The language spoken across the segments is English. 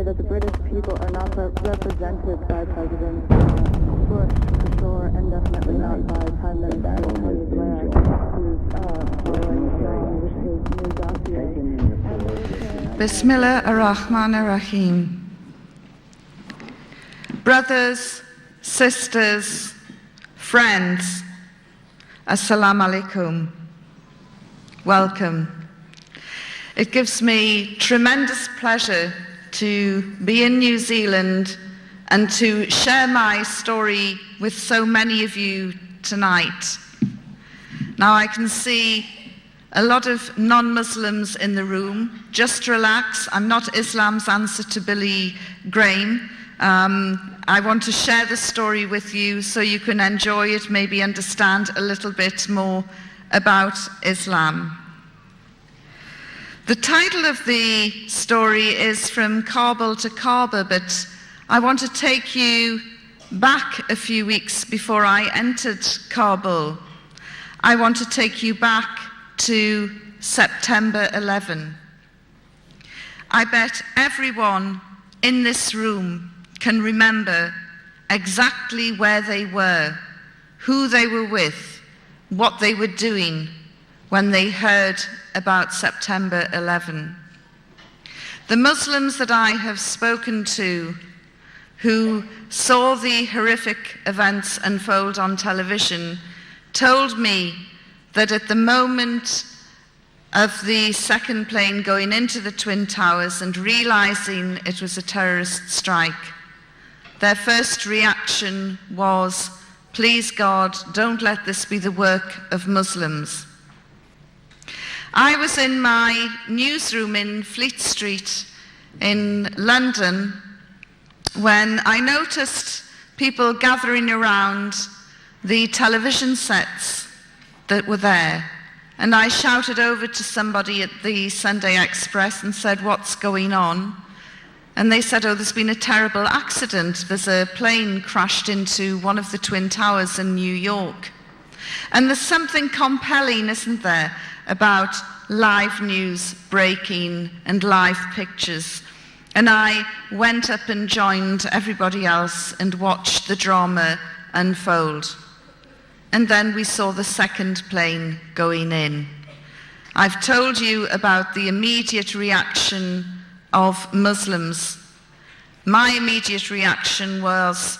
that the British people are not represented by President Bush, for sure, and definitely not by Prime Minister Tony Blair, who's following along with his new dossier. Bismillah ar-Rahman ar-Rahim. Brothers, sisters, friends, Assalamu alaikum. Welcome. It gives me tremendous pleasure to be in New Zealand and to share my story with so many of you tonight. Now I can see a lot of non-Muslims in the room. Just relax, I'm not Islam's answer to Billy Graham. I want to share the story with you so you can enjoy it, maybe understand a little bit more about Islam. The title of the story is From Kabul to Kaaba, but I want to take you back a few weeks before I entered Kabul. I want to take you back to September 11. I bet everyone in this room can remember exactly where they were, who they were with, what they were doing when they heard about September 11. The Muslims that I have spoken to who saw the horrific events unfold on television told me that at the moment of the second plane going into the Twin Towers and realizing it was a terrorist strike, their first reaction was, please God, don't let this be the work of Muslims. I was in my newsroom in Fleet Street in London when I noticed people gathering around the television sets that were there. And I shouted over to somebody at the Sunday Express and said, what's going on? And they said, oh, there's been a terrible accident. There's a plane crashed into one of the Twin Towers in New York. And there's something compelling, isn't there, about live news breaking and live pictures. And I went up and joined everybody else and watched the drama unfold. And then we saw the second plane going in. I've told you about the immediate reaction of Muslims. My immediate reaction was,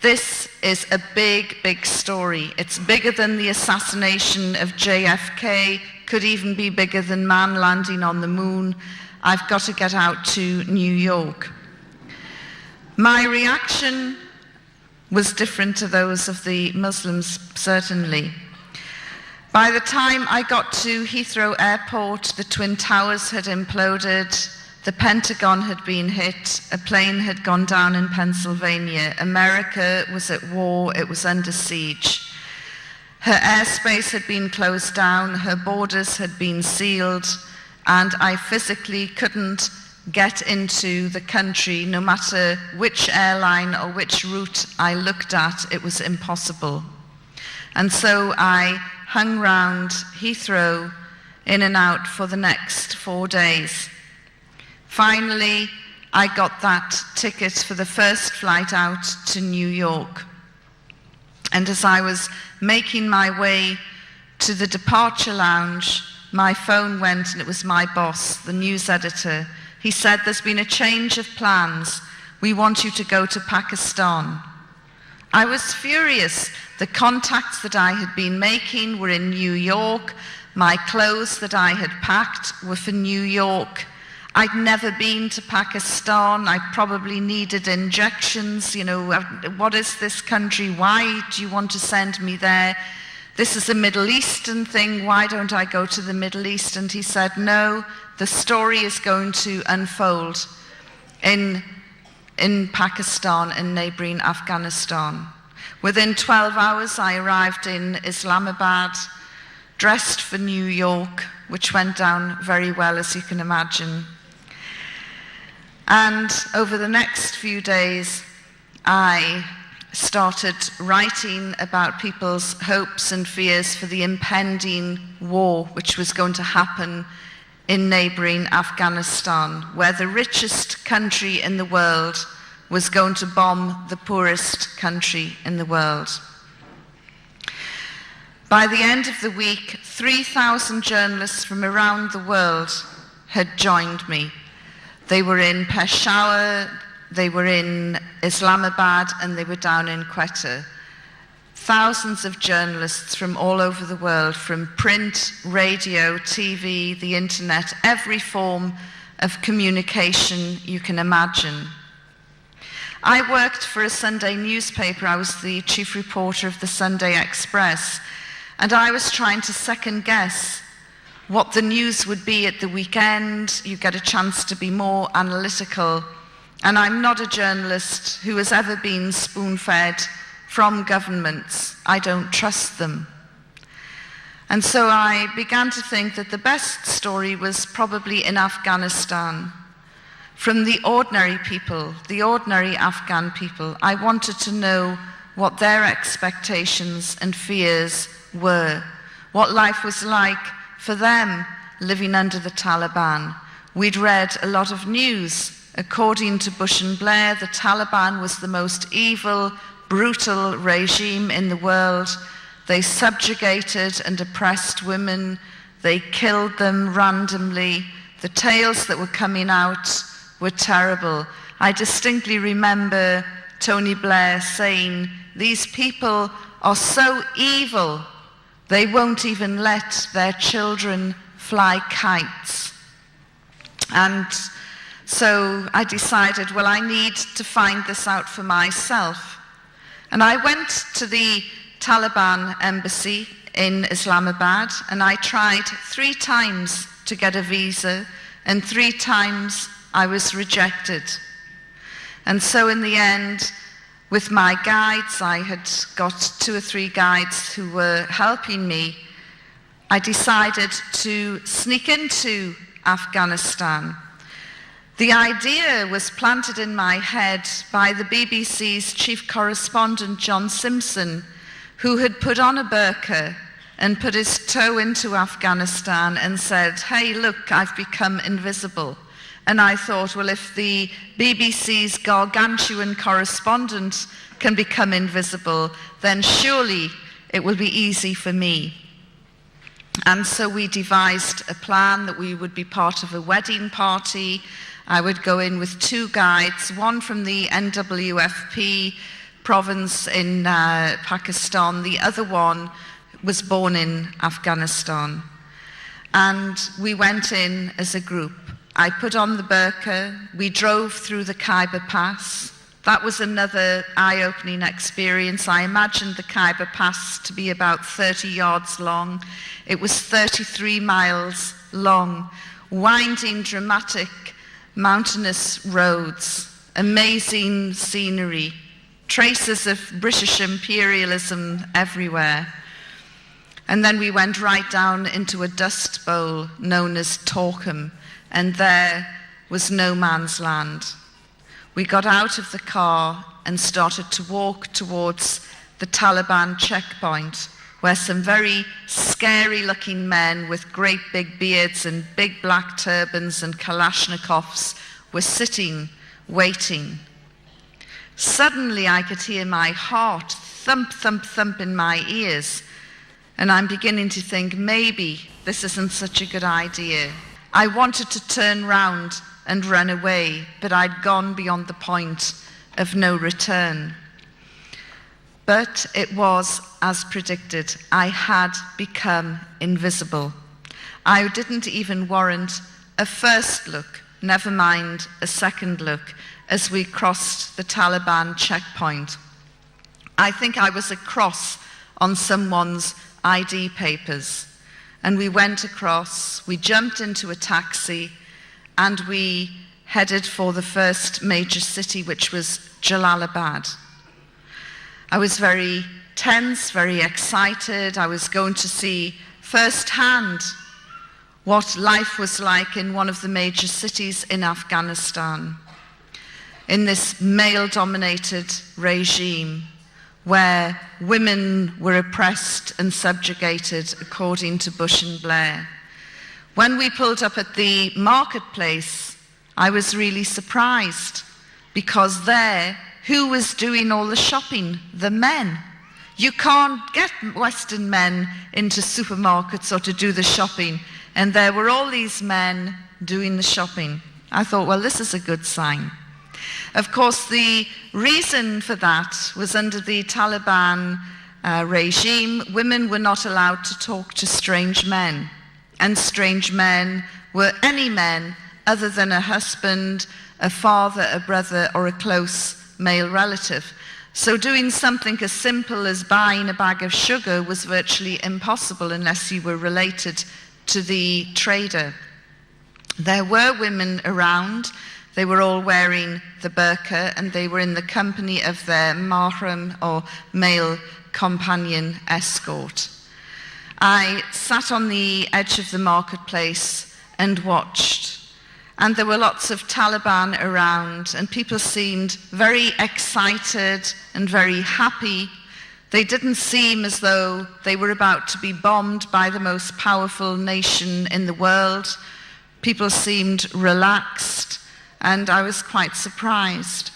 this is a big, big story. It's bigger than the assassination of JFK, could even be bigger than man landing on the moon. I've got to get out to New York. My reaction was different to those of the Muslims, certainly. By the time I got to Heathrow Airport, the Twin Towers had imploded, the Pentagon had been hit, a plane had gone down in Pennsylvania. America was at war, it was under siege. Her airspace had been closed down, her borders had been sealed, and I physically couldn't get into the country. No matter which airline or which route I looked at, it was impossible. And so I hung round Heathrow in and out for the next 4 days. Finally, I got that ticket for the first flight out to New York. And as I was making my way to the departure lounge, my phone went and it was my boss, the news editor. He said, there's been a change of plans. We want you to go to Pakistan. I was furious. The contacts that I had been making were in New York. My clothes that I had packed were for New York. I'd never been to Pakistan. I probably needed injections. You know, what is this country? Why do you want to send me there? This is a Middle Eastern thing. Why don't I go to the Middle East? And he said, no, the story is going to unfold in Pakistan and neighboring Afghanistan. Within 12 hours, I arrived in Islamabad, dressed for New York, which went down very well, as you can imagine. And over the next few days, I started writing about people's hopes and fears for the impending war, which was going to happen in neighboring Afghanistan, where the richest country in the world was going to bomb the poorest country in the world. By the end of the week, 3,000 journalists from around the world had joined me. They were in Peshawar, they were in Islamabad, and they were down in Quetta. Thousands of journalists from all over the world, from print, radio, TV, the internet, every form of communication you can imagine. I worked for a Sunday newspaper. I was the chief reporter of the Sunday Express, and I was trying to second guess what the news would be at the weekend. You get a chance to be more analytical. And I'm not a journalist who has ever been spoon-fed from governments. I don't trust them. And so I began to think that the best story was probably in Afghanistan. From the ordinary people, the ordinary Afghan people, I wanted to know what their expectations and fears were, what life was like for them living under the Taliban. We'd read a lot of news. According to Bush and Blair, the Taliban was the most evil, brutal regime in the world. They subjugated and oppressed women. They killed them randomly. The tales that were coming out were terrible. I distinctly remember Tony Blair saying, "These people are so evil, they won't even let their children fly kites." And so I decided, well, I need to find this out for myself. And I went to the Taliban embassy in Islamabad, and I tried 3 times to get a visa, and 3 times I was rejected. And so in the end, with my guides, I had got 2 or 3 guides who were helping me, I decided to sneak into Afghanistan. The idea was planted in my head by the BBC's chief correspondent, John Simpson, who had put on a burqa and put his toe into Afghanistan and said, "Hey, look, I've become invisible." And I thought, well, if the BBC's gargantuan correspondent can become invisible, then surely it will be easy for me. And so we devised a plan that we would be part of a wedding party. I would go in with 2 guides, one from the NWFP province in Pakistan, the other one was born in Afghanistan. And we went in as a group. I put on the burqa, we drove through the Khyber Pass. That was another eye-opening experience. I imagined the Khyber Pass to be about 30 yards long. It was 33 miles long, winding, dramatic, mountainous roads, amazing scenery, traces of British imperialism everywhere. And then we went right down into a dust bowl known as Torkham, and there was no man's land. We got out of the car and started to walk towards the Taliban checkpoint, where some very scary-looking men with great big beards and big black turbans and Kalashnikovs were sitting, waiting. Suddenly I could hear my heart thump, thump, thump in my ears, and I'm beginning to think, maybe this isn't such a good idea. I wanted to turn round and run away, but I'd gone beyond the point of no return. But it was as predicted. I had become invisible. I didn't even warrant a first look, never mind a second look, as we crossed the Taliban checkpoint. I think I was a cross on someone's ID papers. And we went across, we jumped into a taxi, and we headed for the first major city, which was Jalalabad. I was very tense, very excited. I was going to see firsthand what life was like in one of the major cities in Afghanistan, in this male-dominated regime where women were oppressed and subjugated according to Bush and Blair, When we pulled up at the marketplace, I was really surprised, because there, who was doing all the shopping? The men. You can't get Western men into supermarkets or to do the shopping. And there were all these men doing the shopping. I thought, well, this is a good sign. Of course, the reason for that was under the Taliban regime, women were not allowed to talk to strange men. And strange men were any men other than a husband, a father, a brother, or a close male relative. So doing something as simple as buying a bag of sugar was virtually impossible unless you were related to the trader. There were women around. They were all wearing the burqa, and they were in the company of their mahram, or male companion escort. I sat on the edge of the marketplace and watched. And there were lots of Taliban around, and people seemed very excited and very happy. They didn't seem as though they were about to be bombed by the most powerful nation in the world. People seemed relaxed, and I was quite surprised.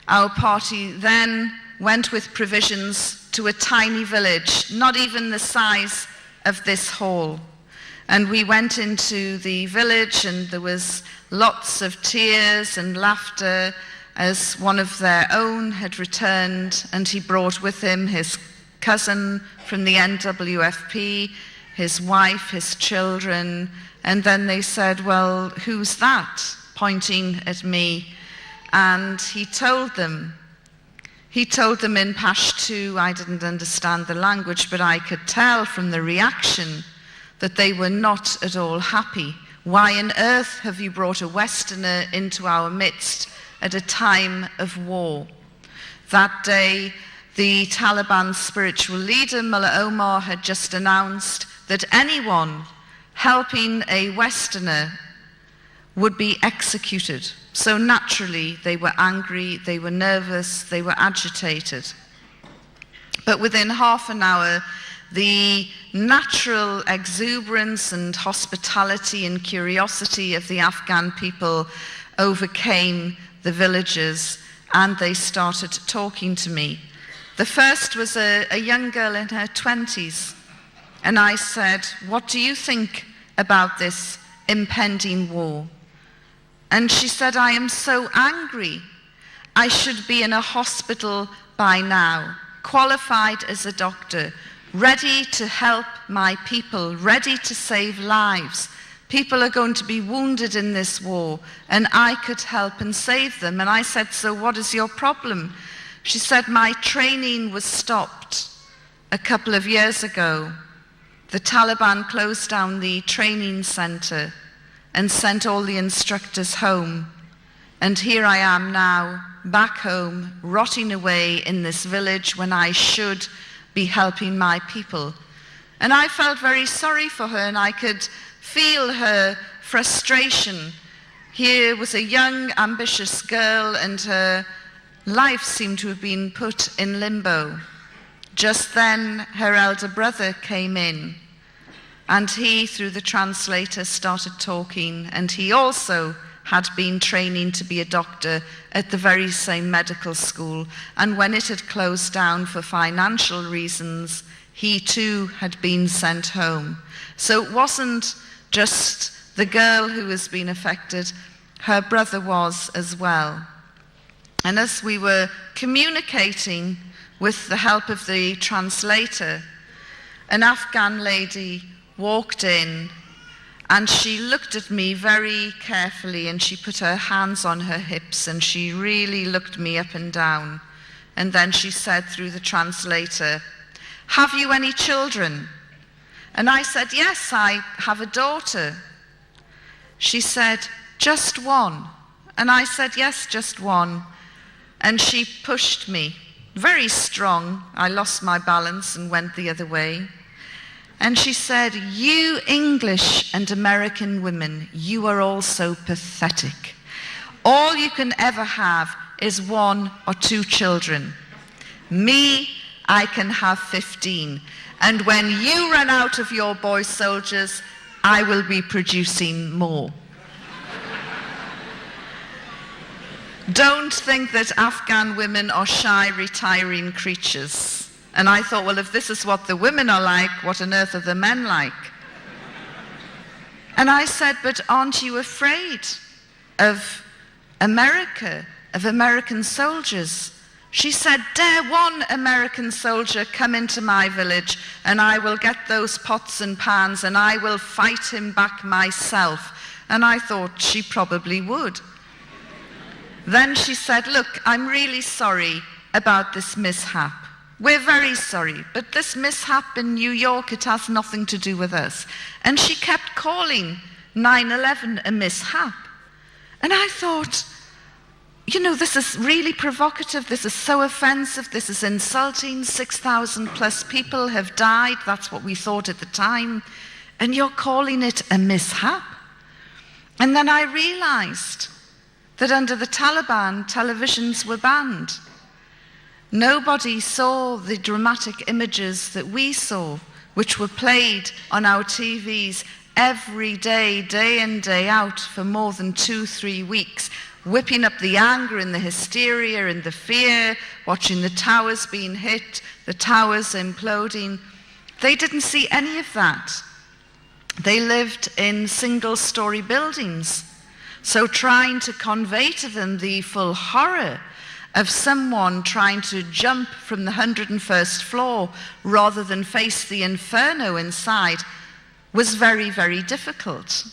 Our party then went with provisions to a tiny village, not even the size of this hall. And we went into the village, and there was lots of tears and laughter as one of their own had returned, and he brought with him his cousin from the NWFP, his wife, his children. And then they said, well, who's that? Pointing at me. And he told them in Pashto. I didn't understand the language, but I could tell from the reaction that they were not at all happy. Why on earth have you brought a Westerner into our midst at a time of war? That day, the Taliban spiritual leader, Mullah Omar, had just announced that anyone helping a Westerner would be executed. So naturally, they were angry, they were nervous, they were agitated. But within half an hour, the natural exuberance and hospitality and curiosity of the Afghan people overcame the villagers, and they started talking to me. The first was a young girl in her 20s, and I said, what do you think about this impending war? And she said, I am so angry. I should be in a hospital by now, qualified as a doctor, ready to help my people, ready to save lives. People are going to be wounded in this war, and I could help and save them. And I said, so what is your problem? She said, my training was stopped a couple of years ago. The Taliban closed down the training center and sent all the instructors home. And here I am now, back home, rotting away in this village when I should be helping my people. And I felt very sorry for her, and I could feel her frustration. Here was a young, ambitious girl, and her life seemed to have been put in limbo. Just then, her elder brother came in, and he, through the translator, started talking, and he also had been training to be a doctor at the very same medical school. And when it had closed down for financial reasons, he too had been sent home. So it wasn't just the girl who was being affected, her brother was as well. And as we were communicating with the help of the translator, an Afghan lady walked in, and she looked at me very carefully, and she put her hands on her hips, and she really looked me up and down. And then she said through the translator, have you any children? And I said, yes, I have a daughter. She said, just one? And I said, yes, just one. And she pushed me, very strong. I lost my balance and went the other way. And she said, you English and American women, you are all so pathetic. All you can ever have is 1 or 2 children. Me, I can have 15. And when you run out of your boy soldiers, I will be producing more. Don't think that Afghan women are shy, retiring creatures. And I thought, well, if this is what the women are like, what on earth are the men like? And I said, but aren't you afraid of America, of American soldiers? She said, dare one American soldier come into my village and I will get those pots and pans and I will fight him back myself. And I thought she probably would. Then she said, look, I'm really sorry about this mishap. We're very sorry, but this mishap in New York, it has nothing to do with us. And she kept calling 9/11 a mishap. And I thought, you know, this is really provocative, this is so offensive, this is insulting, 6,000 plus people have died, that's what we thought at the time, and you're calling it a mishap? And then I realized that under the Taliban, televisions were banned. Nobody saw the dramatic images that we saw, which were played on our TVs every day, day in, day out, for more than 2-3 weeks, whipping up the anger and the hysteria and the fear, watching the towers being hit, the towers imploding. They didn't see any of that. They lived in single-story buildings. So trying to convey to them the full horror of someone trying to jump from the 101st floor rather than face the inferno inside was very, very difficult.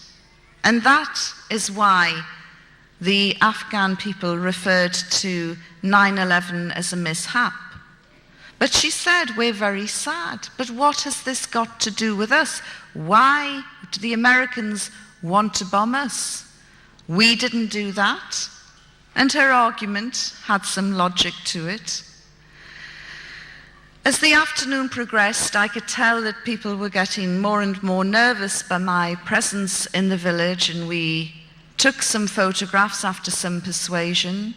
And that is why the Afghan people referred to 9/11 as a mishap. But she said, we're very sad. But what has this got to do with us? Why do the Americans want to bomb us? We didn't do that. And her argument had some logic to it. As the afternoon progressed, I could tell that people were getting more and more nervous by my presence in the village, and we took some photographs after some persuasion,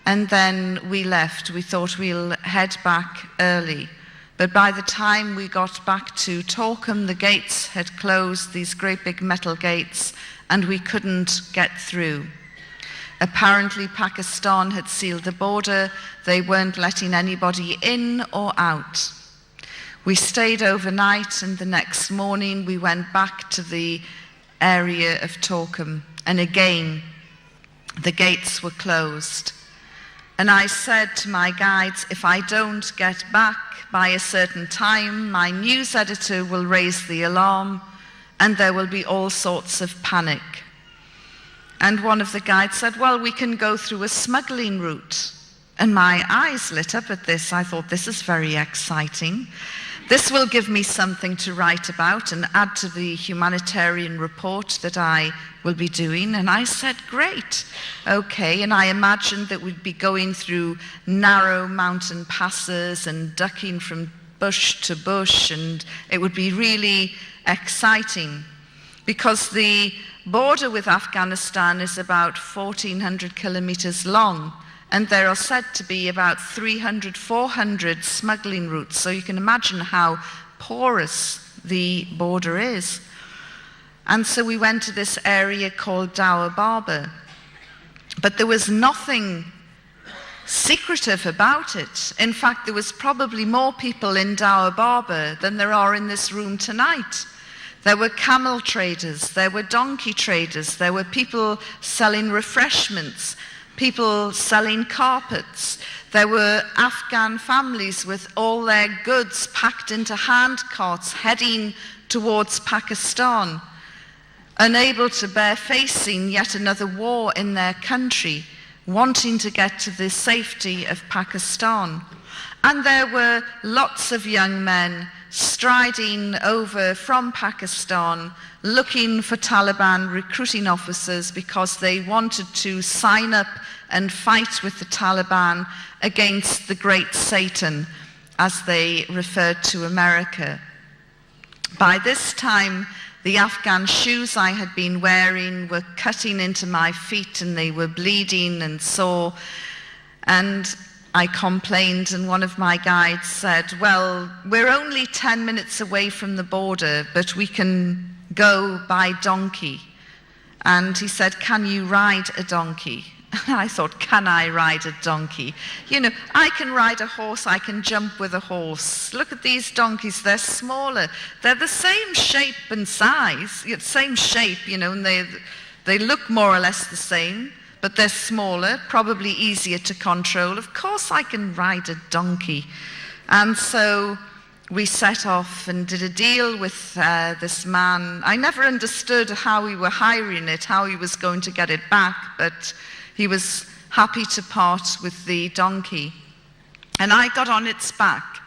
and then we left. We thought we'll head back early. But by the time we got back to Torkham, the gates had closed, these great big metal gates, and we couldn't get through. Apparently Pakistan had sealed the border. They weren't letting anybody in or out. We stayed overnight, and the next morning we went back to the area of Torkham, and again the gates were closed. And I said to my guides, if I don't get back by a certain time, my news editor will raise the alarm and there will be all sorts of panic. And one of the guides said, well, we can go through a smuggling route. And my eyes lit up at this. I thought, this is very exciting. This will give me something to write about and add to the humanitarian report that I will be doing. And I said, great, okay. And I imagined that we'd be going through narrow mountain passes and ducking from bush to bush, and it would be really exciting because the border with Afghanistan is about 1,400 kilometers long. And there are said to be about 300, 400 smuggling routes. So you can imagine how porous the border is. And so we went to this area called Dower Barber. But there was nothing secretive about it. In fact, there was probably more people in Dower Barber than there are in this room tonight. There were camel traders, there were donkey traders, there were people selling refreshments, people selling carpets. There were Afghan families with all their goods packed into hand carts heading towards Pakistan, unable to bear facing yet another war in their country, wanting to get to the safety of Pakistan. And there were lots of young men striding over from Pakistan, looking for Taliban recruiting officers because they wanted to sign up and fight with the Taliban against the Great Satan, as they referred to America. By this time, the Afghan shoes I had been wearing were cutting into my feet and they were bleeding and sore. And I complained, and one of my guides said, well, we're only 10 minutes away from the border, but we can go by donkey. And he said, "Can you ride a donkey?" And I thought, can I ride a donkey? You know, I can ride a horse, I can jump with a horse. Look at these donkeys, they're smaller. They're the same shape and size, same shape, you know, and they look more or less the same, but they're smaller, probably easier to control. Of course I can ride a donkey. And so we set off and did a deal with this man. I never understood how we were hiring it, how he was going to get it back, but he was happy to part with the donkey. And I got on its back.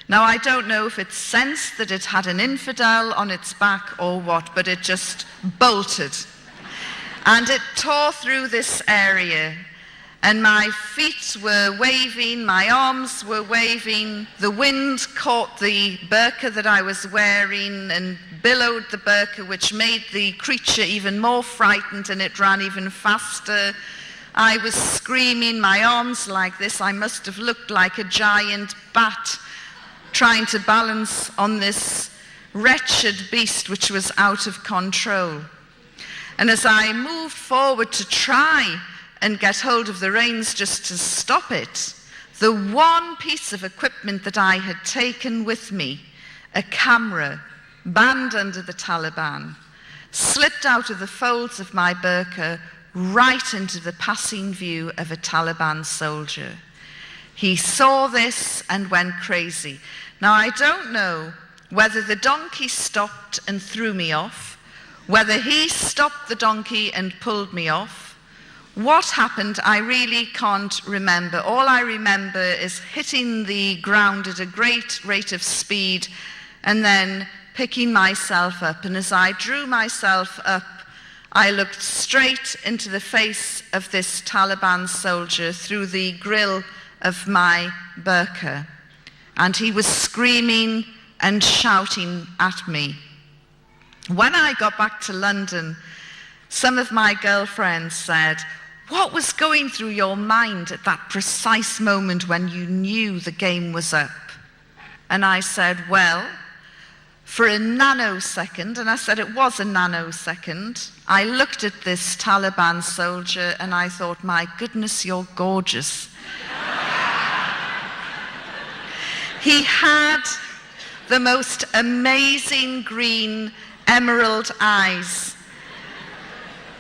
Now, I don't know if it sensed that it had an infidel on its back or what, but it just bolted. And it tore through this area. And my feet were waving, my arms were waving. The wind caught the burqa that I was wearing and billowed the burqa, which made the creature even more frightened, and it ran even faster. I was screaming, my arms like this. I must have looked like a giant bat trying to balance on this wretched beast which was out of control. And as I moved forward to try and get hold of the reins just to stop it, the one piece of equipment that I had taken with me, a camera banned under the Taliban, slipped out of the folds of my burqa right into the passing view of a Taliban soldier. He saw this and went crazy. Now, I don't know whether the donkey stopped and threw me off, whether he stopped the donkey and pulled me off. What happened, I really can't remember. All I remember is hitting the ground at a great rate of speed and then picking myself up. And as I drew myself up, I looked straight into the face of this Taliban soldier through the grill of my burqa. And he was screaming and shouting at me. When I got back to London, some of my girlfriends said, "What was going through your mind at that precise moment when you knew the game was up?" And I said, well, for a nanosecond, and I said it was a nanosecond, I looked at this Taliban soldier and I thought, my goodness, you're gorgeous. He had the most amazing green emerald eyes,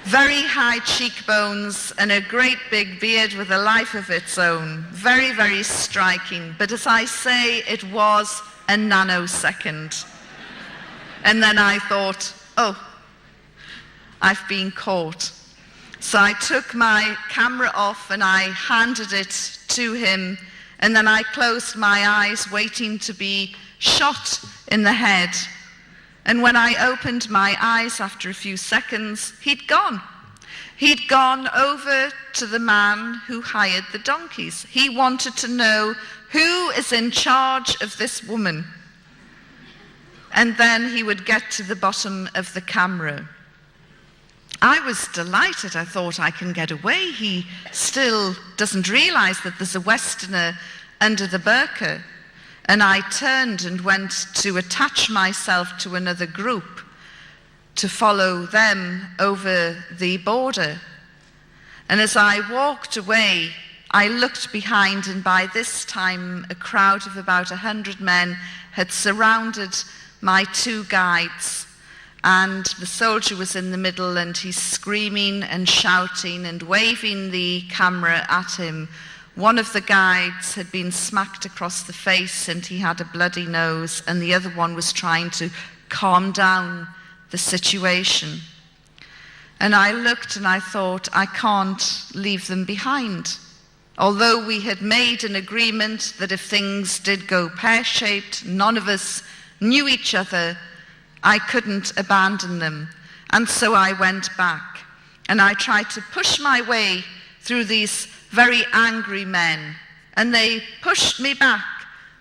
very high cheekbones and a great big beard with a life of its own. Very, very striking. But as I say, it was a nanosecond. And then I thought, oh, I've been caught. So I took my camera off and I handed it to him, and then I closed my eyes waiting to be shot in the head. And when I opened my eyes after a few seconds, he'd gone. He'd gone over to the man who hired the donkeys. He wanted to know who is in charge of this woman. And then he would get to the bottom of the camera. I was delighted. I thought, I can get away. He still doesn't realize that there's a Westerner under the burqa. And I turned and went to attach myself to another group to follow them over the border. And as I walked away, I looked behind, and by this time a crowd of about 100 men had surrounded my two guides, and the soldier was in the middle, and he's screaming and shouting and waving the camera at him. One of the guides had been smacked across the face and he had a bloody nose, and the other one was trying to calm down the situation. And I looked and I thought, I can't leave them behind. Although we had made an agreement that if things did go pear-shaped, none of us knew each other, I couldn't abandon them. And so I went back and I tried to push my way through these very angry men, and they pushed me back.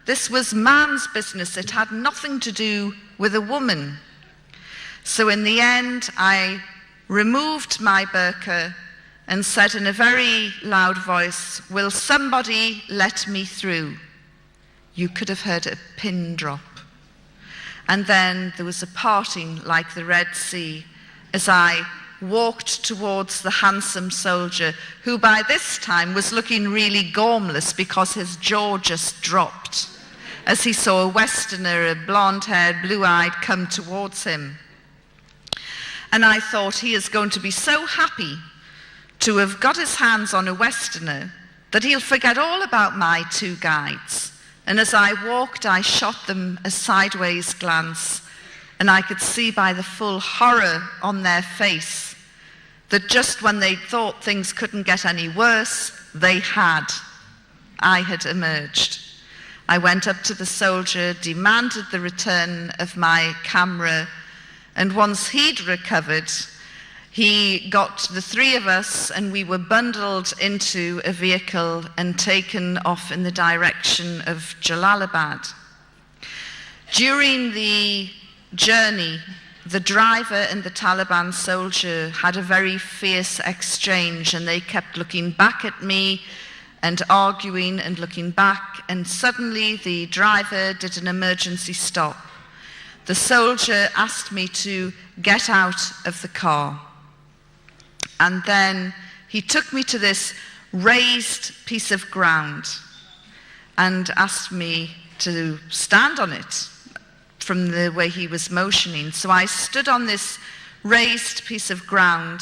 This was man's business. It had nothing to do with a woman. So in the end, I removed my burqa and said in a very loud voice, "Will somebody let me through?" You could have heard a pin drop. And then there was a parting like the Red Sea as I walked towards the handsome soldier, who by this time was looking really gormless because his jaw just dropped as he saw a Westerner, a blonde-haired, blue-eyed, come towards him. And I thought, he is going to be so happy to have got his hands on a Westerner that he'll forget all about my two guides. And as I walked, I shot them a sideways glance, and I could see by the full horror on their face that just when they thought things couldn't get any worse, they had. I had emerged. I went up to the soldier, demanded the return of my camera, and once he'd recovered, he got the three of us and we were bundled into a vehicle and taken off in the direction of Jalalabad. During the journey, the driver and the Taliban soldier had a very fierce exchange, and they kept looking back at me and arguing and looking back, and suddenly the driver did an emergency stop. The soldier asked me to get out of the car. And then he took me to this raised piece of ground and asked me to stand on it from the way he was motioning. So I stood on this raised piece of ground,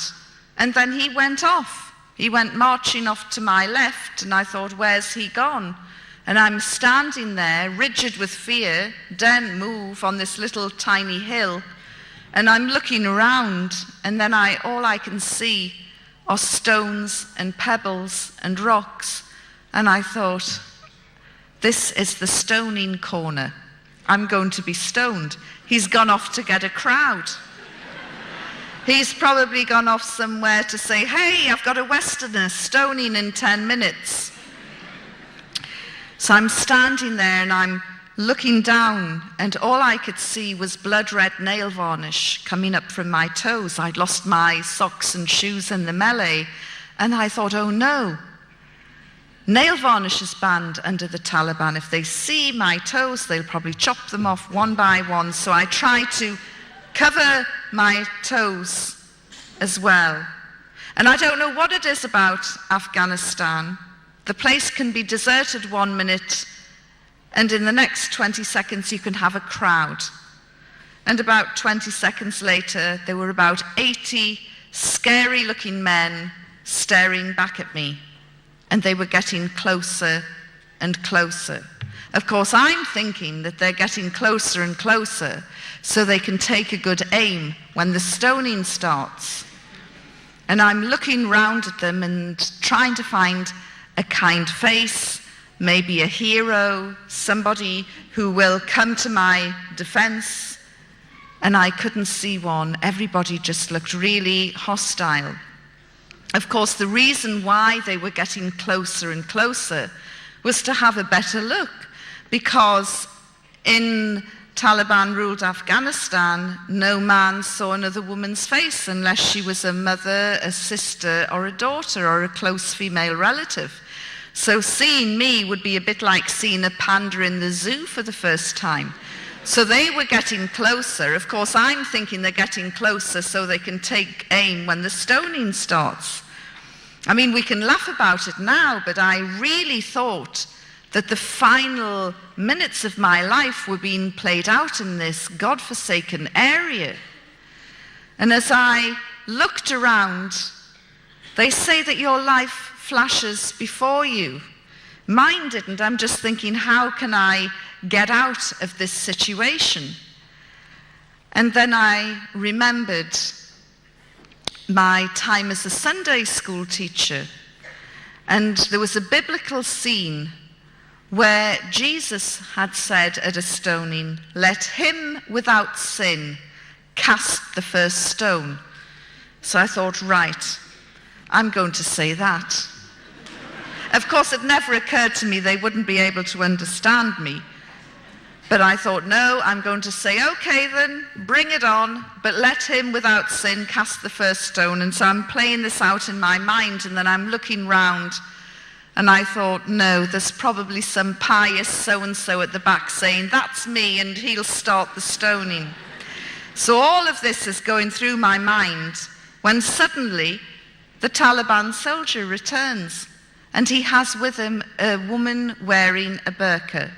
and then he went off. He went marching off to my left, and I thought, where's he gone? And I'm standing there, rigid with fear, daren't move on this little tiny hill, and I'm looking around, and then all I can see are stones and pebbles and rocks, and I thought, this is the stoning corner. I'm going to be stoned. He's gone off to get a crowd. He's probably gone off somewhere to say, hey, I've got a Westerner stoning in 10 minutes. So I'm standing there and I'm looking down, and all I could see was blood-red nail varnish coming up from my toes. I'd lost my socks and shoes in the melee, and I thought, oh no, nail varnish is banned under the Taliban. If they see my toes, they'll probably chop them off one by one. So I tried to cover my toes as well. And I don't know what it is about Afghanistan. The place can be deserted 1 minute, and in the next 20 seconds you can have a crowd. And about 20 seconds later, there were about 80 scary-looking men staring back at me. And they were getting closer and closer. Of course, I'm thinking that they're getting closer and closer so they can take a good aim when the stoning starts. And I'm looking round at them and trying to find a kind face, maybe a hero, somebody who will come to my defense. And I couldn't see one. Everybody just looked really hostile. Of course, the reason why they were getting closer and closer was to have a better look, because in Taliban-ruled Afghanistan, no man saw another woman's face unless she was a mother, a sister, or a daughter, or a close female relative. So seeing me would be a bit like seeing a panda in the zoo for the first time. So they were getting closer. Of course, I'm thinking they're getting closer so they can take aim when the stoning starts. I mean, we can laugh about it now, but I really thought that the final minutes of my life were being played out in this godforsaken area. And as I looked around, they say that your life flashes before you. Mine didn't. I'm just thinking, how can I get out of this situation? And then I remembered my time as a Sunday school teacher, and there was a biblical scene where Jesus had said at a stoning, "Let him without sin cast the first stone." So I thought, right, I'm going to say that. Of course, it never occurred to me they wouldn't be able to understand me. But I thought, no, I'm going to say, okay then, bring it on, but let him without sin cast the first stone. And so I'm playing this out in my mind, and then I'm looking round, And I thought, no, there's probably some pious so-and-so at the back saying, that's me, and he'll start the stoning. So all of this is going through my mind when suddenly the Taliban soldier returns, and he has with him a woman wearing a burqa.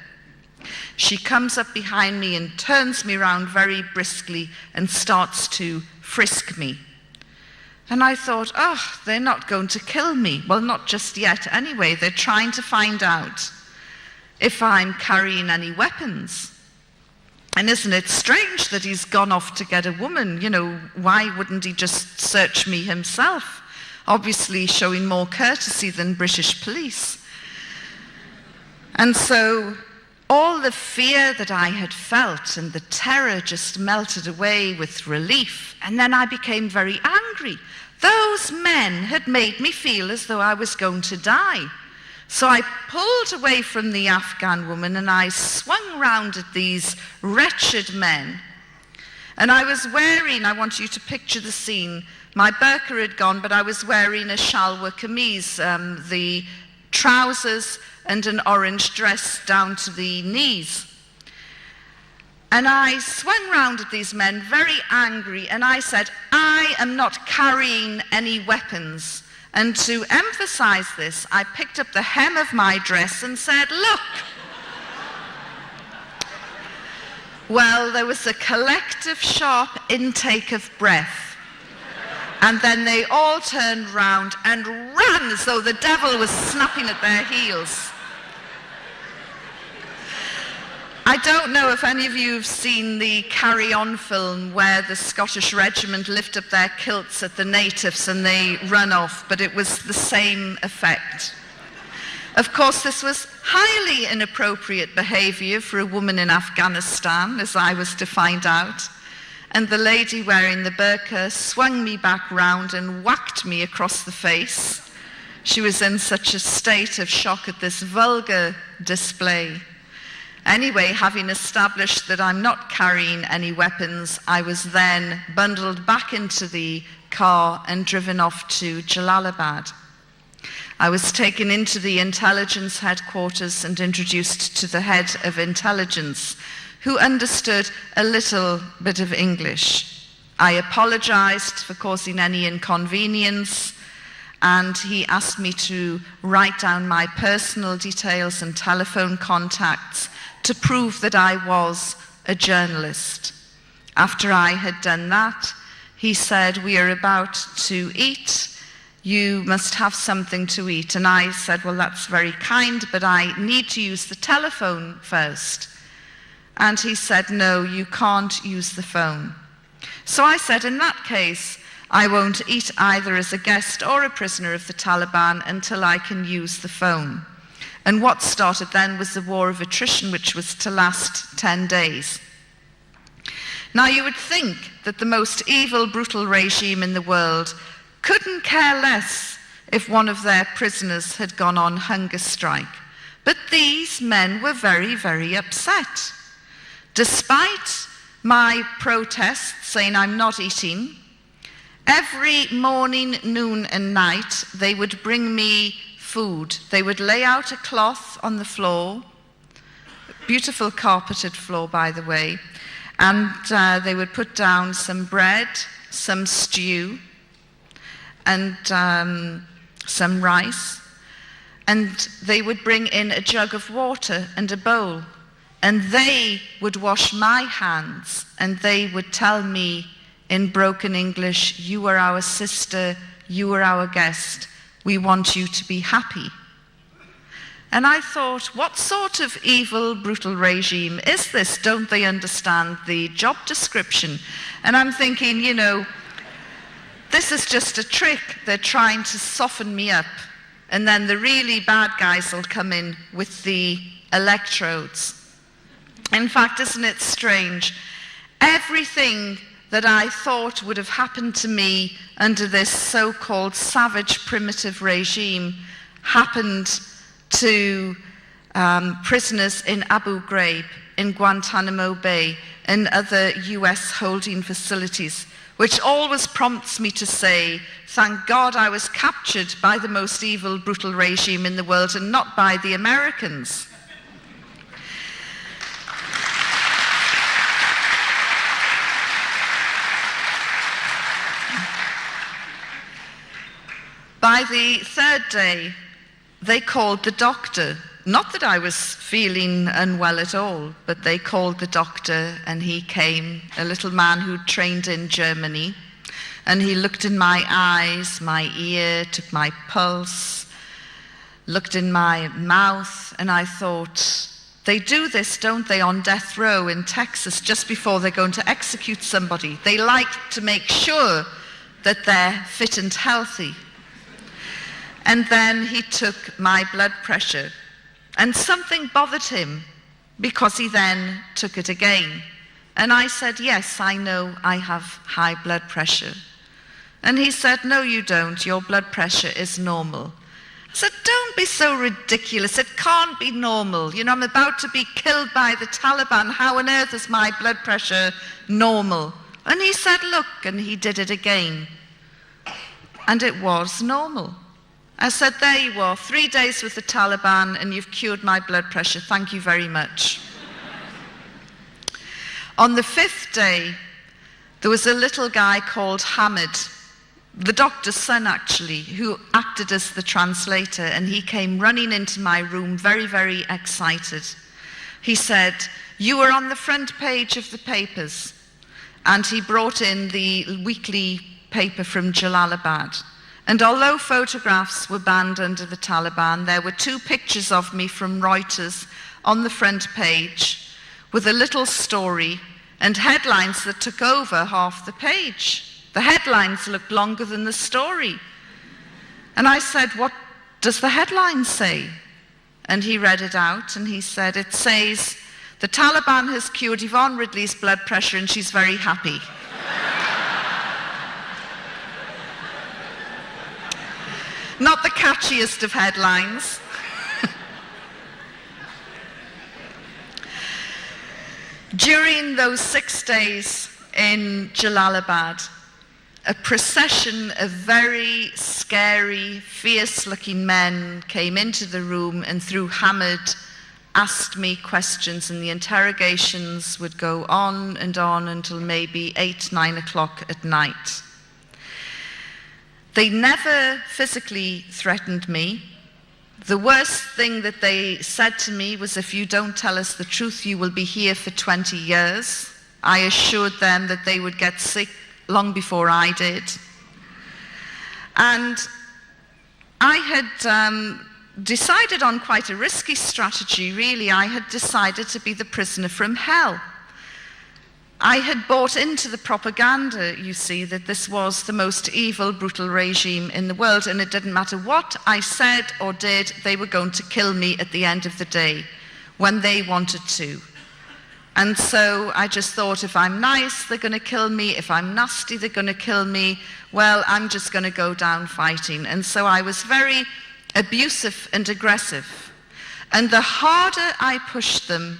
She comes up behind me and turns me round very briskly and starts to frisk me. And I thought, oh, they're not going to kill me. Well, not just yet. Anyway, they're trying to find out if I'm carrying any weapons. And isn't it strange that he's gone off to get a woman? You know, why wouldn't he just search me himself? Obviously showing more courtesy than British police. And so all the fear that I had felt and the terror just melted away with relief. And then I became very angry. Those men had made me feel as though I was going to die. So I pulled away from the Afghan woman and I swung round at these wretched men. And I was wearing, I want you to picture the scene, my burqa had gone, but I was wearing a shalwar kameez, the trousers and an orange dress down to the knees. And I swung round at these men, very angry, and I said, I am not carrying any weapons. And to emphasize this, I picked up the hem of my dress and said, look. Well, there was a collective sharp intake of breath. And then they all turned round and ran as though the devil was snapping at their heels. I don't know if any of you have seen the Carry On film where the Scottish regiment lift up their kilts at the natives and they run off, but it was the same effect. Of course, this was highly inappropriate behavior for a woman in Afghanistan, as I was to find out. And the lady wearing the burqa swung me back round and whacked me across the face. She was in such a state of shock at this vulgar display. Anyway, having established that I'm not carrying any weapons, I was then bundled back into the car and driven off to Jalalabad. I was taken into the intelligence headquarters and introduced to the head of intelligence, who understood a little bit of English. I apologized for causing any inconvenience, and he asked me to write down my personal details and telephone contacts to prove that I was a journalist. After I had done that, he said, we are about to eat. You must have something to eat. And I said, well, that's very kind, but I need to use the telephone first. And he said, no, you can't use the phone. So I said, in that case, I won't eat either as a guest or a prisoner of the Taliban until I can use the phone. And what started then was the war of attrition, which was to last 10 days. Now, you would think that the most evil, brutal regime in the world couldn't care less if one of their prisoners had gone on hunger strike. But these men were very, very upset. Despite my protests saying I'm not eating, every morning, noon, and night, they would bring me food. They would lay out a cloth on the floor, beautiful carpeted floor, by the way, and they would put down some bread, some stew, and some rice, and they would bring in a jug of water and a bowl, and they would wash my hands, and they would tell me in broken English, you are our sister, you are our guest, we want you to be happy. And I thought, what sort of evil, brutal regime is this? Don't they understand the job description? And I'm thinking, you know, this is just a trick. They're trying to soften me up. And then the really bad guys will come in with the electrodes. In fact, isn't it strange? Everything that I thought would have happened to me under this so-called savage primitive regime happened to prisoners in Abu Ghraib, in Guantanamo Bay, and other US holding facilities, which always prompts me to say, thank God I was captured by the most evil, brutal regime in the world and not by the Americans. By the third day, they called the doctor. Not that I was feeling unwell at all, but they called the doctor and he came, a little man who'd trained in Germany, and he looked in my eyes, my ear, took my pulse, looked in my mouth, and I thought, they do this, don't they, on death row in Texas just before they're going to execute somebody. They like to make sure that they're fit and healthy. And then he took my blood pressure, and something bothered him because he then took it again. And I said, yes, I know I have high blood pressure. And he said, no, you don't. Your blood pressure is normal. I said, don't be so ridiculous. It can't be normal. You know, I'm about to be killed by the Taliban. How on earth is my blood pressure normal? And he said, look, and he did it again. And it was normal. I said, there you are, 3 days with the Taliban and you've cured my blood pressure. Thank you very much. On the 5th day, there was a little guy called Hamid, the doctor's son actually, who acted as the translator, and he came running into my room very, very excited. He said, you were on the front page of the papers, and he brought in the weekly paper from Jalalabad. And although photographs were banned under the Taliban, there were 2 pictures of me from Reuters on the front page with a little story and headlines that took over half the page. The headlines looked longer than the story. And I said, what does the headline say? And he read it out and he said, it says, the Taliban has cured Yvonne Ridley's blood pressure and she's very happy. Not the catchiest of headlines. During those 6 days in Jalalabad, a procession of very scary, fierce-looking men came into the room and through Hamid asked me questions, and the interrogations would go on until maybe 8, 9 o'clock at night. They never physically threatened me. The worst thing that they said to me was, if you don't tell us the truth, you will be here for 20 years. I assured them that they would get sick long before I did. And I had decided on quite a risky strategy, really. I had decided to be the prisoner from hell. I had bought into the propaganda, you see, that this was the most evil, brutal regime in the world, and it didn't matter what I said or did, they were going to kill me at the end of the day, when they wanted to. And so I just thought, if I'm nice, they're going to kill me. If I'm nasty, they're going to kill me. Well, I'm just going to go down fighting. And so I was very abusive and aggressive. And the harder I pushed them,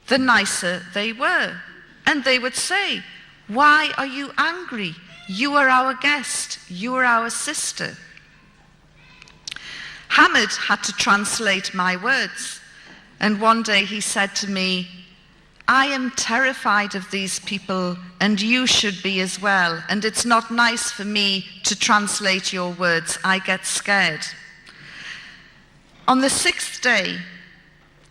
the nicer they were. And they would say, why are you angry? You are our guest. You are our sister. Hamid had to translate my words. And one day he said to me, I am terrified of these people, and you should be as well. And it's not nice for me to translate your words. I get scared. On the 6th day,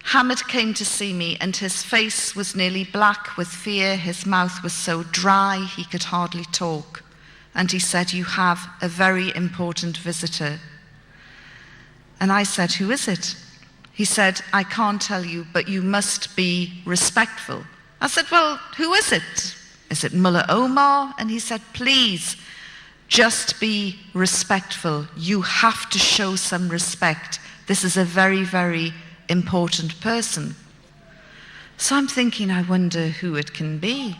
Hamid came to see me, and his face was nearly black with fear. His mouth was so dry he could hardly talk. And he said, you have a very important visitor. And I said, who is it? He said, I can't tell you, but you must be respectful. I said, well, who is it? Is it Mullah Omar? And he said, please, just be respectful. You have to show some respect. This is a very, very important person. So I'm thinking, I wonder who it can be.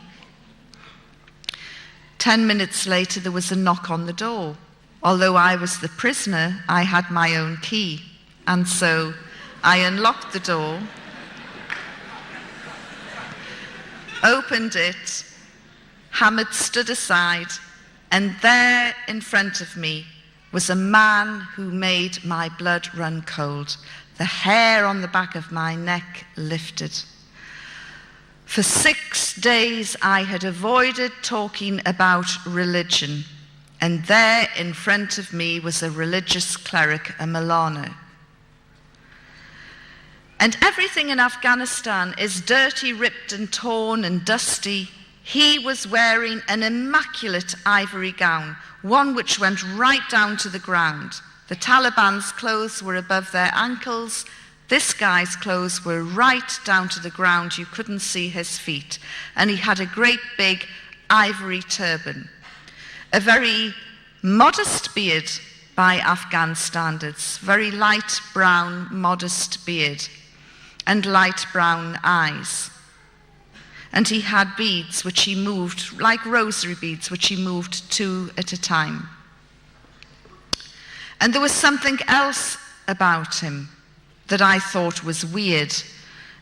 10 minutes later, there was a knock on the door. Although I was the prisoner, I had my own key. And so I unlocked the door, opened it. Hamid stood aside, and there in front of me was a man who made my blood run cold. The hair on the back of my neck lifted. For 6 days I had avoided talking about religion, and there in front of me was a religious cleric, a Maulana. And everything in Afghanistan is dirty, ripped and torn and dusty. He was wearing an immaculate ivory gown, one which went right down to the ground. The Taliban's clothes were above their ankles. This guy's clothes were right down to the ground. You couldn't see his feet. And he had a great big ivory turban. A very modest beard by Afghan standards. Very light brown, modest beard. And light brown eyes. And he had beads which he moved, like rosary beads, which he moved 2 at a time. And there was something else about him that I thought was weird.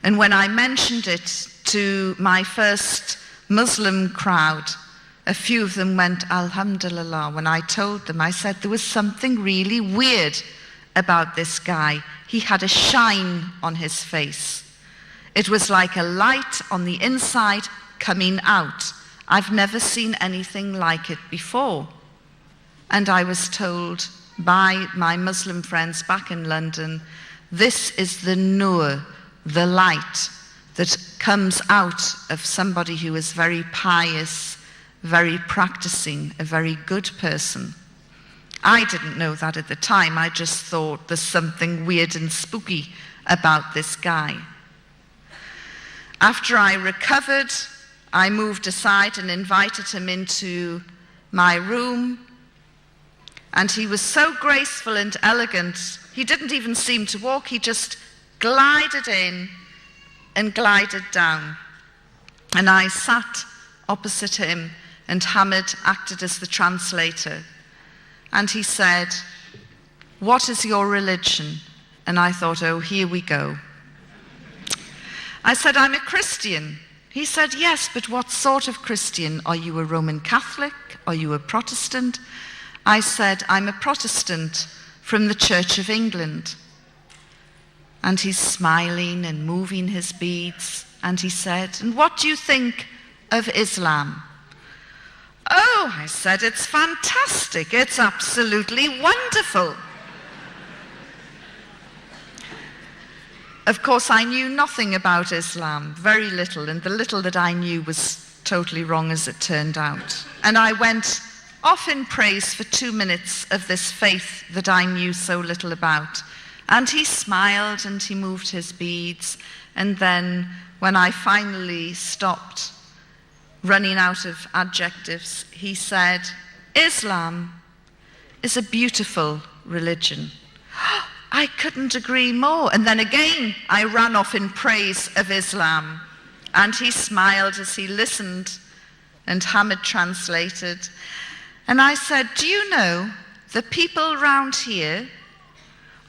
And when I mentioned it to my first Muslim crowd, a few of them went, Alhamdulillah. When I told them, I said there was something really weird about this guy. He had a shine on his face. It was like a light on the inside coming out. I've never seen anything like it before. And I was told by my Muslim friends back in London, this is the nur, the light that comes out of somebody who is very pious, very practicing, a very good person. I didn't know that at the time. I just thought there's something weird and spooky about this guy. After I recovered, I moved aside and invited him into my room. And he was so graceful and elegant, he didn't even seem to walk. He just glided in and glided down. And I sat opposite him, and Hamid acted as the translator. And he said, "What is your religion?" And I thought, oh, here we go. I said, "I'm a Christian." He said, "Yes, but what sort of Christian? Are you a Roman Catholic? Are you a Protestant?" I said, "I'm a Protestant from the Church of England." And he's smiling and moving his beads. And he said, "And what do you think of Islam?" "Oh," I said, "it's fantastic. It's absolutely wonderful." Of course, I knew nothing about Islam, very little, and the little that I knew was totally wrong as it turned out. And I went off in praise for 2 minutes of this faith that I knew so little about. And he smiled and he moved his beads. And then when I finally stopped running out of adjectives, he said, "Islam is a beautiful religion." I couldn't agree more. And then again, I ran off in praise of Islam. And he smiled as he listened, and Hamid translated. And I said, "Do you know, the people around here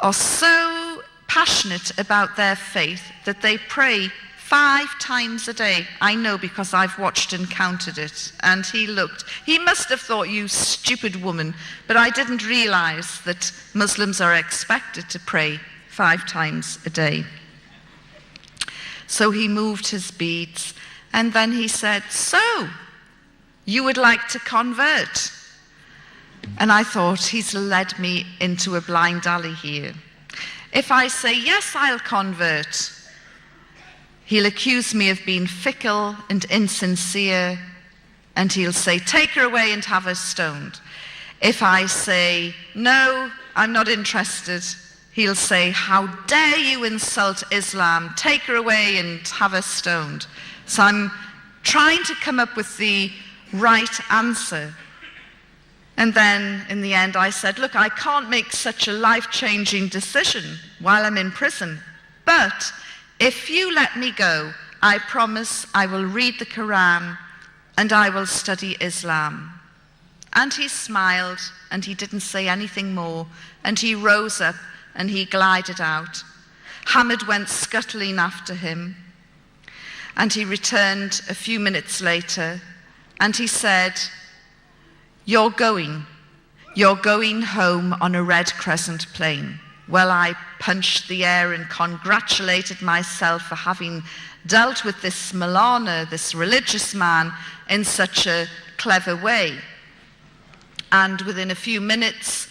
are so passionate about their faith that they pray 5 times a day. I know because I've watched and counted it." And he looked. He must have thought, "You stupid woman." But I didn't realize that Muslims are expected to pray 5 times a day. So he moved his beads. And then he said, "So, you would like to convert?" And I thought, he's led me into a blind alley here. If I say, "Yes, I'll convert," he'll accuse me of being fickle and insincere, and he'll say, "Take her away and have her stoned." If I say, "No, I'm not interested," he'll say, "How dare you insult Islam? Take her away and have her stoned." So I'm trying to come up with the right answer. And then in the end I said, "Look, I can't make such a life-changing decision while I'm in prison, but if you let me go, I promise I will read the Quran and I will study Islam." And he smiled and he didn't say anything more, and he rose up and he glided out. Hamid went scuttling after him, and he returned a few minutes later, and he said, you're going home on a red crescent plane. Well, I punched the air and congratulated myself for having dealt with this Milana, this religious man, in such a clever way. And within a few minutes,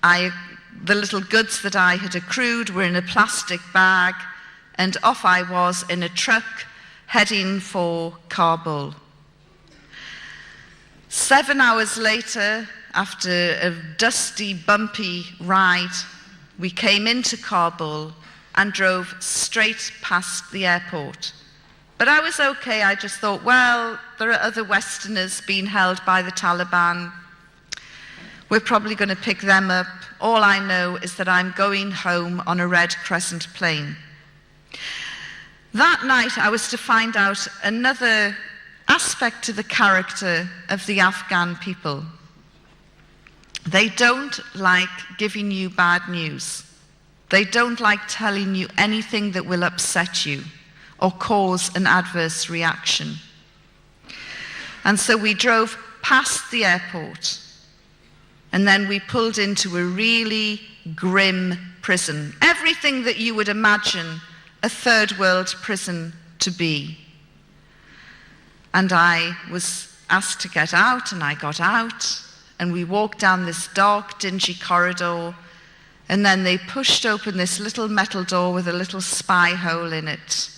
the little goods that I had accrued were in a plastic bag, and off I was in a truck heading for Kabul. 7 hours later, after a dusty, bumpy ride, we came into Kabul and drove straight past the airport. But I was okay. I just thought, well, there are other Westerners being held by the Taliban. We're probably going to pick them up. All I know is that I'm going home on a red crescent plane. That night, I was to find out another aspect to the character of the Afghan people. They don't like giving you bad news. They don't like telling you anything that will upset you or cause an adverse reaction. And so we drove past the airport, and then we pulled into a really grim prison. Everything that you would imagine a third world prison to be. And I was asked to get out, and I got out, and we walked down this dark, dingy corridor, and then they pushed open this little metal door with a little spy hole in it.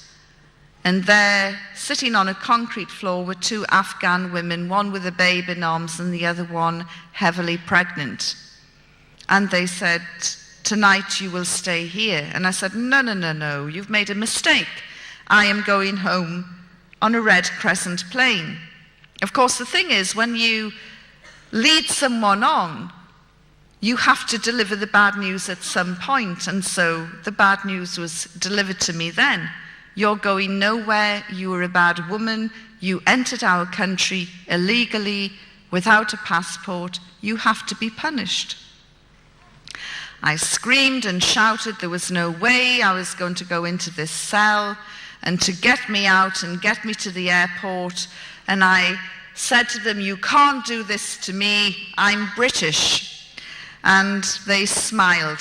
And there, sitting on a concrete floor, were two Afghan women, one with a babe in arms and the other one heavily pregnant. And they said, tonight you will stay here. And I said, no, you've made a mistake. I am going home on a red crescent plane. Of course, the thing is, when you lead someone on, you have to deliver the bad news at some point. And so the bad news was delivered to me then. You're going nowhere, you were a bad woman, you entered our country illegally, without a passport, you have to be punished. I screamed and shouted there was no way I was going to go into this cell, and to get me out and get me to the airport, and I said to them, you can't do this to me, I'm British. And they smiled.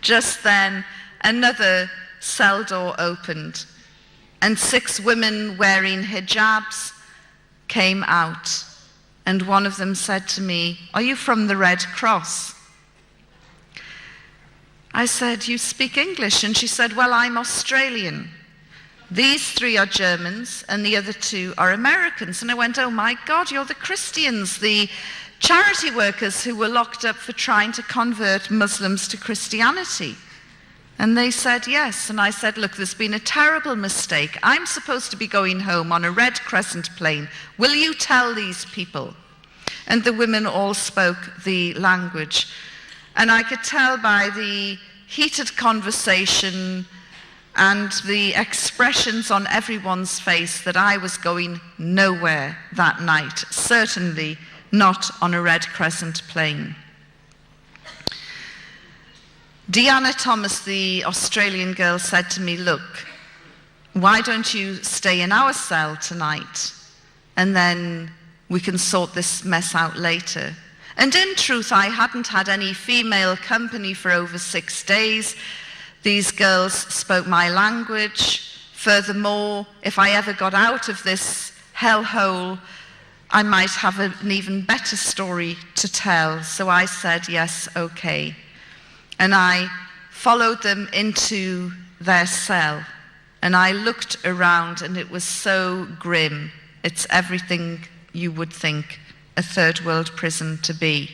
Just then, another cell door opened, and 6 women wearing hijabs came out. And one of them said to me, are you from the Red Cross? I said, you speak English? And she said, well, I'm Australian. These 3 are Germans, and the other 2 are Americans. And I went, oh my God, you're the Christians, the charity workers who were locked up for trying to convert Muslims to Christianity. And they said yes. And I said, look, there's been a terrible mistake. I'm supposed to be going home on a red crescent plane. Will you tell these people? And the women all spoke the language. And I could tell by the heated conversation and the expressions on everyone's face that I was going nowhere that night, certainly not on a red crescent plane. Deanna Thomas, the Australian girl, said to me, look, why don't you stay in our cell tonight, and then we can sort this mess out later. And in truth, I hadn't had any female company for over 6 days. These girls spoke my language. Furthermore, if I ever got out of this hellhole, I might have an even better story to tell. So I said, yes, okay. And I followed them into their cell, and I looked around, and it was so grim. It's everything you would think a third world prison to be.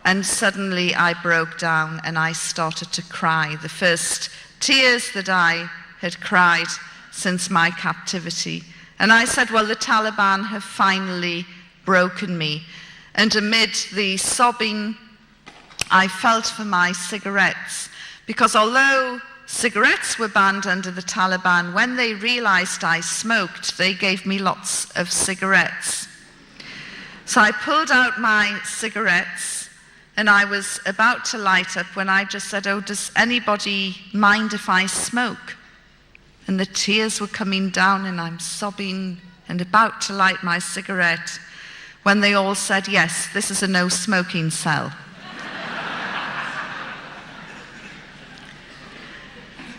And suddenly I broke down and I started to cry, the first tears that I had cried since my captivity. And I said, well, the Taliban have finally broken me. And amid the sobbing, I felt for my cigarettes, because although cigarettes were banned under the Taliban, when they realized I smoked, they gave me lots of cigarettes. So I pulled out my cigarettes, and I was about to light up when I just said, oh, does anybody mind if I smoke? and the tears were coming down, and I'm sobbing and about to light my cigarette when they all said, yes, this is a no smoking cell.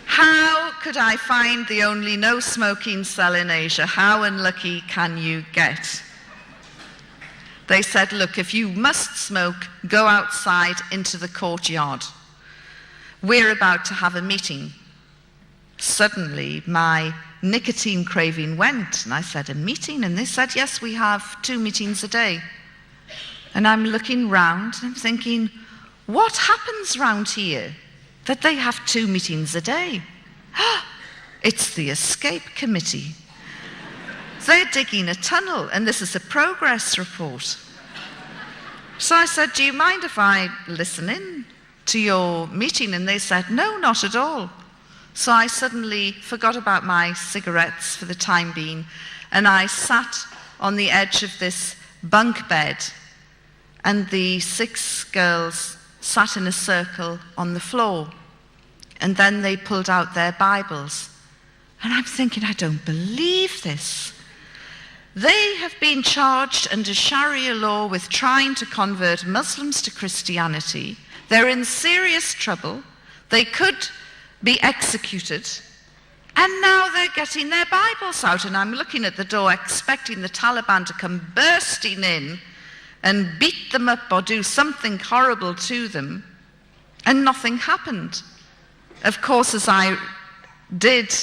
How could I find the only no smoking cell in Asia? How unlucky can you get? They said, look, if you must smoke, go outside into the courtyard. We're about to have a meeting. Suddenly, my nicotine craving went, and I said, a meeting? And they said, yes, we have 2 meetings a day. And I'm looking round, and I'm thinking, what happens round here that they have 2 meetings a day? It's the escape committee. They're digging a tunnel, and this is a progress report. So I said, do you mind if I listen in to your meeting? And they said, no, not at all. So I suddenly forgot about my cigarettes for the time being, and I sat on the edge of this bunk bed, and the 6 girls sat in a circle on the floor, and then they pulled out their Bibles. And I'm thinking, I don't believe this. They have been charged under Sharia law with trying to convert Muslims to Christianity. They're in serious trouble. They could be executed. And now they're getting their Bibles out. And I'm looking at the door expecting the Taliban to come bursting in and beat them up or do something horrible to them. And nothing happened. Of course, as I did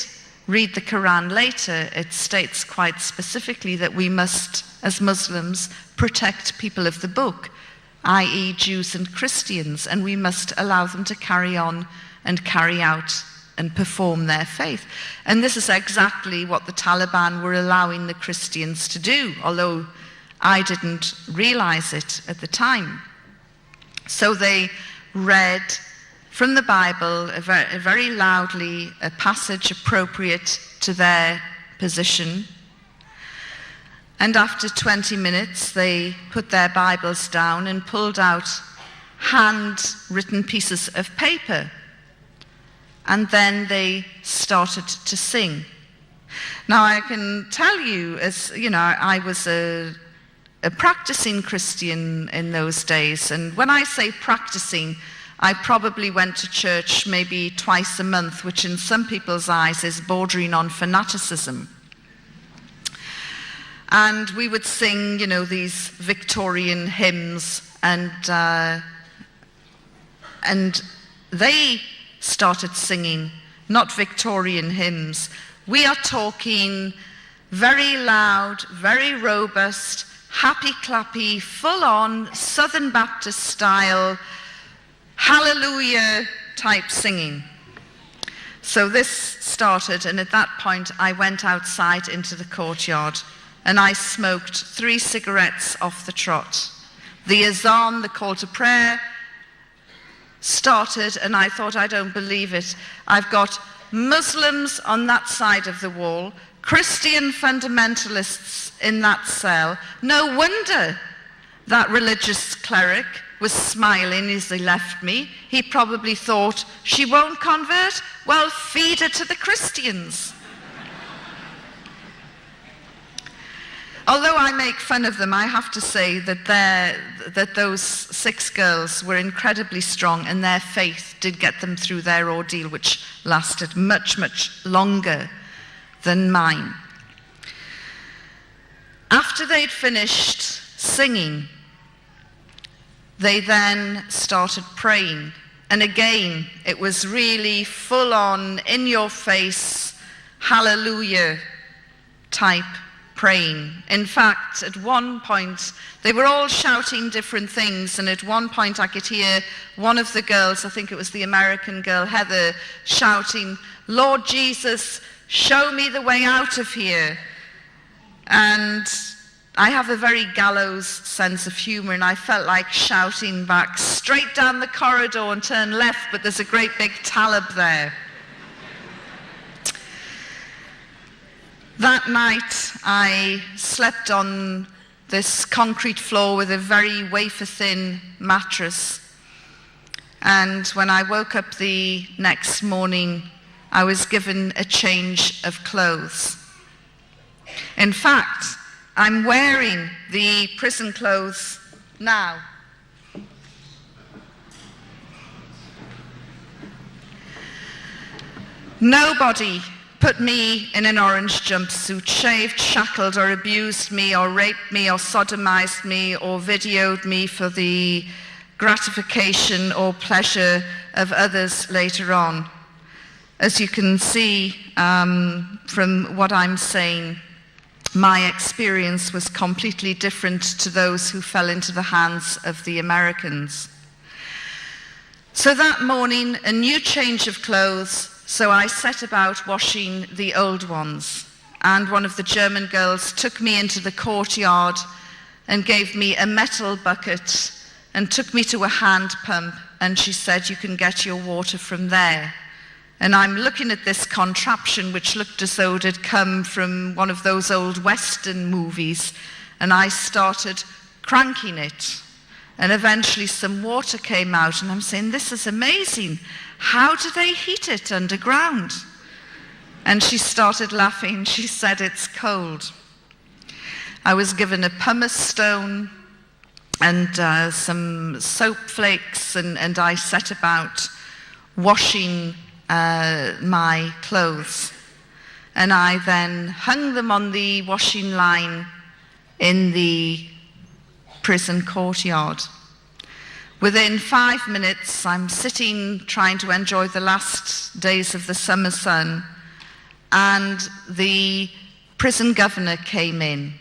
read the Quran later, it states quite specifically that we must, as Muslims, protect people of the book, i.e. Jews and Christians, and we must allow them to carry on and carry out and perform their faith. And this is exactly what the Taliban were allowing the Christians to do, although I didn't realize it at the time. So they read from the Bible, very loudly, a passage appropriate to their position. And after 20 minutes, they put their Bibles down and pulled out handwritten pieces of paper. And then they started to sing. Now, I can tell you, as you know, I was a practicing Christian in those days. And when I say practicing, I probably went to church maybe twice a month, which in some people's eyes is bordering on fanaticism. And we would sing, you know, these Victorian hymns, and they started singing, not Victorian hymns. We are talking very loud, very robust, happy-clappy, full-on Southern Baptist style, hallelujah type singing. So this started, and at that point I went outside into the courtyard and I smoked 3 cigarettes off the trot. The azan, the call to prayer, started, and I thought, I don't believe it. I've got Muslims on that side of the wall, Christian fundamentalists in that cell. No wonder that religious cleric was smiling as he left me. He probably thought, she won't convert? Well, feed her to the Christians. Although I make fun of them, I have to say that those 6 girls were incredibly strong, and their faith did get them through their ordeal, which lasted much, much longer than mine. After they'd finished singing, they then started praying. And again, it was really full-on, in-your-face, hallelujah type praying. In fact, at one point, they were all shouting different things, and at one point I could hear one of the girls, I think it was the American girl, Heather, shouting, Lord Jesus, show me the way out of here. And I have a very gallows sense of humor, and I felt like shouting back, straight down the corridor and turn left, but there's a great big Talib there. That night, I slept on this concrete floor with a very wafer-thin mattress. And when I woke up the next morning, I was given a change of clothes. In fact, I'm wearing the prison clothes now. Nobody put me in an orange jumpsuit, shaved, shackled, or abused me, or raped me, or sodomized me, or videoed me for the gratification or pleasure of others later on. As you can see from what I'm saying, my experience was completely different to those who fell into the hands of the Americans. So that morning, a new change of clothes, so I set about washing the old ones. And one of the German girls took me into the courtyard and gave me a metal bucket and took me to a hand pump, and she said, "You can get your water from there." And I'm looking at this contraption which looked as though it had come from one of those old Western movies, and I started cranking it. And eventually some water came out, and I'm saying, "This is amazing. How do they heat it underground?" And she started laughing. She said, "It's cold." I was given a pumice stone and some soap flakes, and I set about washing my clothes. And I then hung them on the washing line in the prison courtyard. Within 5 minutes, I'm sitting trying to enjoy the last days of the summer sun, and the prison governor came in,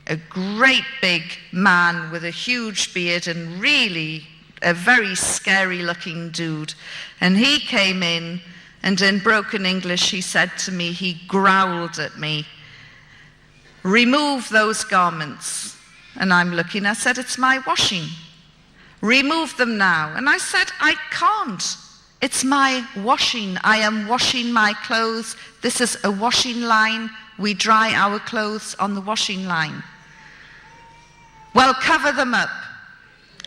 a great big man with a huge beard and really a very scary looking dude. And he came in, and in broken English he said to me, he growled at me, "Remove those garments." And I'm looking, I said, "It's my washing. Remove them now." And I said, "I can't. It's my washing. I am washing my clothes. This is a washing line. We dry our clothes on the washing line." "Well, cover them up."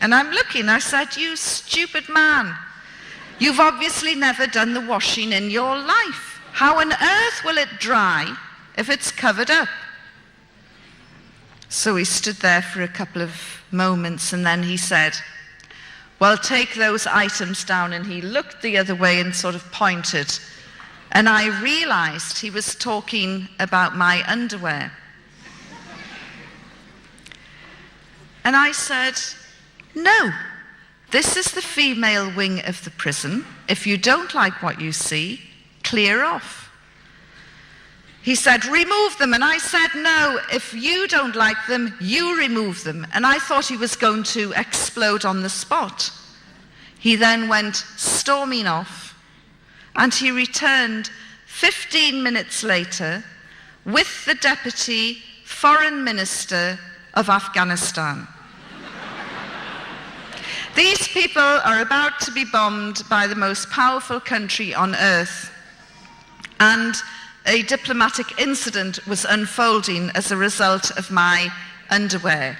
And I'm looking, I said, "You stupid man. You've obviously never done the washing in your life. How on earth will it dry if it's covered up?" So he stood there for a couple of moments, and then he said, "Well, take those items down." And he looked the other way and sort of pointed. And I realized he was talking about my underwear. And I said, "No, this is the female wing of the prison. If you don't like what you see, clear off." He said, "Remove them." And I said, "No, if you don't like them, you remove them." And I thought he was going to explode on the spot. He then went storming off, and he returned 15 minutes later with the Deputy Foreign Minister of Afghanistan. These people are about to be bombed by the most powerful country on earth, and a diplomatic incident was unfolding as a result of my underwear.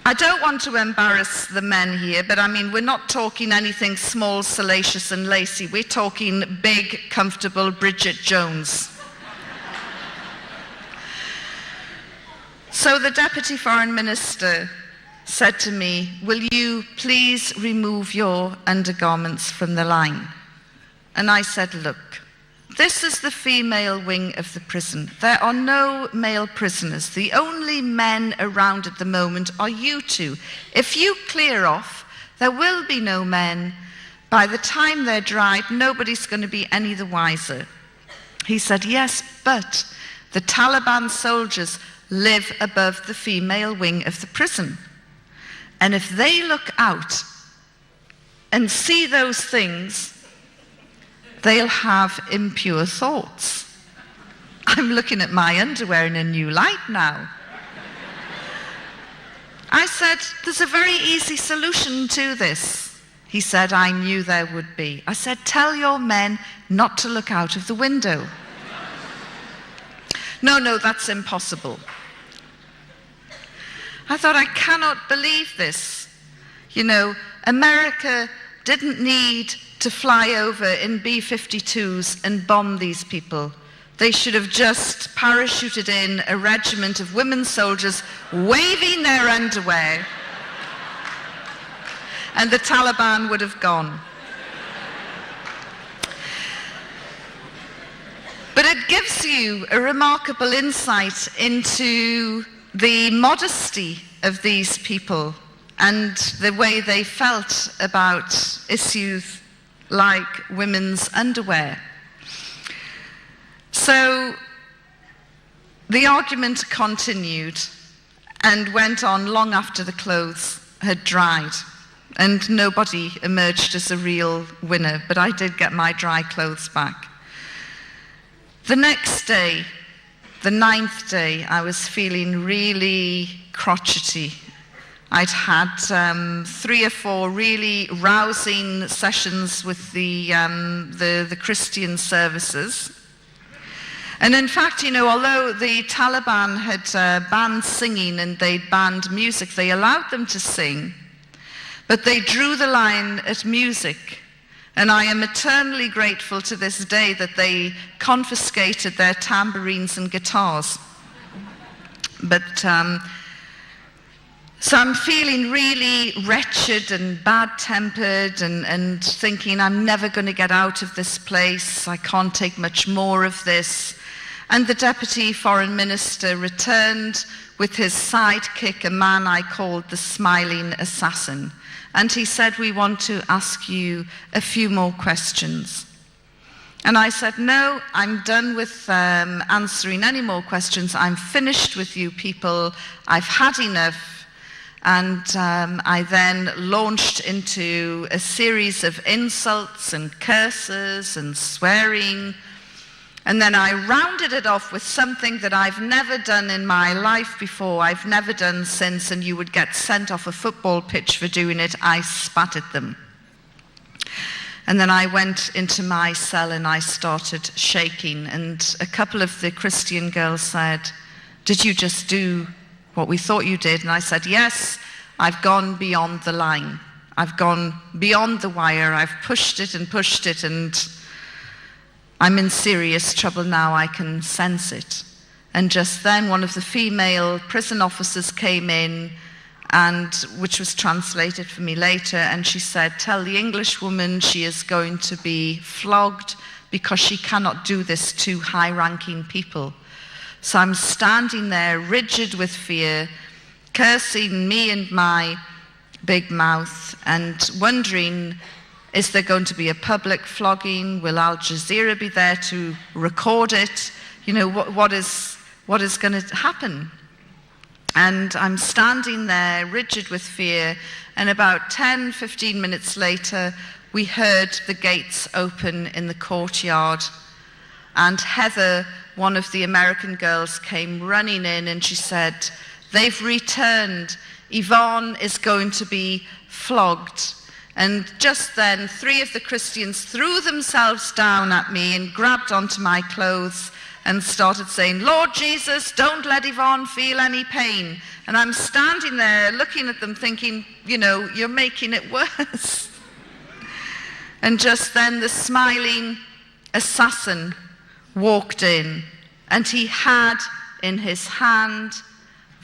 I don't want to embarrass the men here, but I mean, we're not talking anything small, salacious and lacy. We're talking big, comfortable Bridget Jones. So the Deputy Foreign Minister said to me, "Will you please remove your undergarments from the line?" And I said, "Look, this is the female wing of the prison. There are no male prisoners. The only men around at the moment are you two. If you clear off, there will be no men. By the time they're dried, nobody's going to be any the wiser." He said, "Yes, but the Taliban soldiers live above the female wing of the prison. And if they look out and see those things, they'll have impure thoughts." I'm looking at my underwear in a new light now. I said, "There's a very easy solution to this." He said, "I knew there would be." I said, "Tell your men not to look out of the window." No, that's impossible." I thought, I cannot believe this. You know, America didn't need to fly over in B-52s and bomb these people. They should have just parachuted in a regiment of women soldiers waving their underwear, and the Taliban would have gone. But it gives you a remarkable insight into the modesty of these people and the way they felt about issues like women's underwear. So the argument continued and went on long after the clothes had dried, and nobody emerged as a real winner, but I did get my dry clothes back. The next day, the 9th day, I was feeling really crotchety. I'd had 3 or 4 really rousing sessions with the Christian services. And in fact, you know, although the Taliban had banned singing and they'd banned music, they allowed them to sing, but they drew the line at music. And I am eternally grateful to this day that they confiscated their tambourines and guitars. But so I'm feeling really wretched and bad-tempered and thinking I'm never going to get out of this place. I can't take much more of this. And the Deputy Foreign Minister returned with his sidekick, a man I called the Smiling Assassin. And he said, "We want to ask you a few more questions." And I said, "No, I'm done with answering any more questions. I'm finished with you people. I've had enough." And I then launched into a series of insults and curses and swearing. And then I rounded it off with something that I've never done in my life before, I've never done since, and you would get sent off a football pitch for doing it. I spat at them. And then I went into my cell and I started shaking. And a couple of the Christian girls said, "Did you just do what we thought you did?" And I said, "Yes, I've gone beyond the line. I've gone beyond the wire. I've pushed it, and I'm in serious trouble now. I can sense it." And just then one of the female prison officers came in, and which was translated for me later, and she said, "Tell the English woman she is going to be flogged because she cannot do this to high-ranking people." So I'm standing there rigid with fear, cursing me and my big mouth, and wondering, is there going to be a public flogging? Will Al Jazeera be there to record it? You know, what is going to happen? And I'm standing there rigid with fear, and about 10, 15 minutes later, we heard the gates open in the courtyard, and Heather, one of the American girls, came running in, and she said, "They've returned. Yvonne is going to be flogged." And just then, 3 of the Christians threw themselves down at me and grabbed onto my clothes and started saying, "Lord Jesus, don't let Yvonne feel any pain." And I'm standing there looking at them thinking, you know, you're making it worse. And just then the Smiling Assassin walked in, and he had in his hand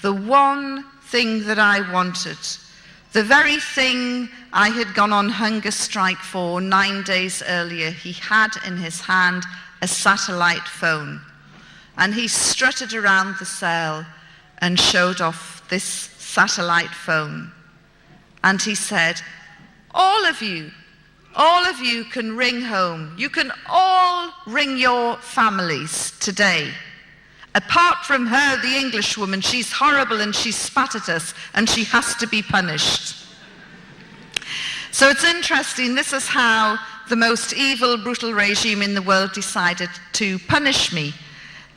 the one thing that I wanted, the very thing I had gone on hunger strike for 9 days earlier. He had in his hand a satellite phone, and he strutted around the cell and showed off this satellite phone. And he said, all of you can ring home. You can all ring your families today. Apart from her, the English woman, she's horrible and she spat at us and she has to be punished. So it's interesting, this is how the most evil, brutal regime in the world decided to punish me.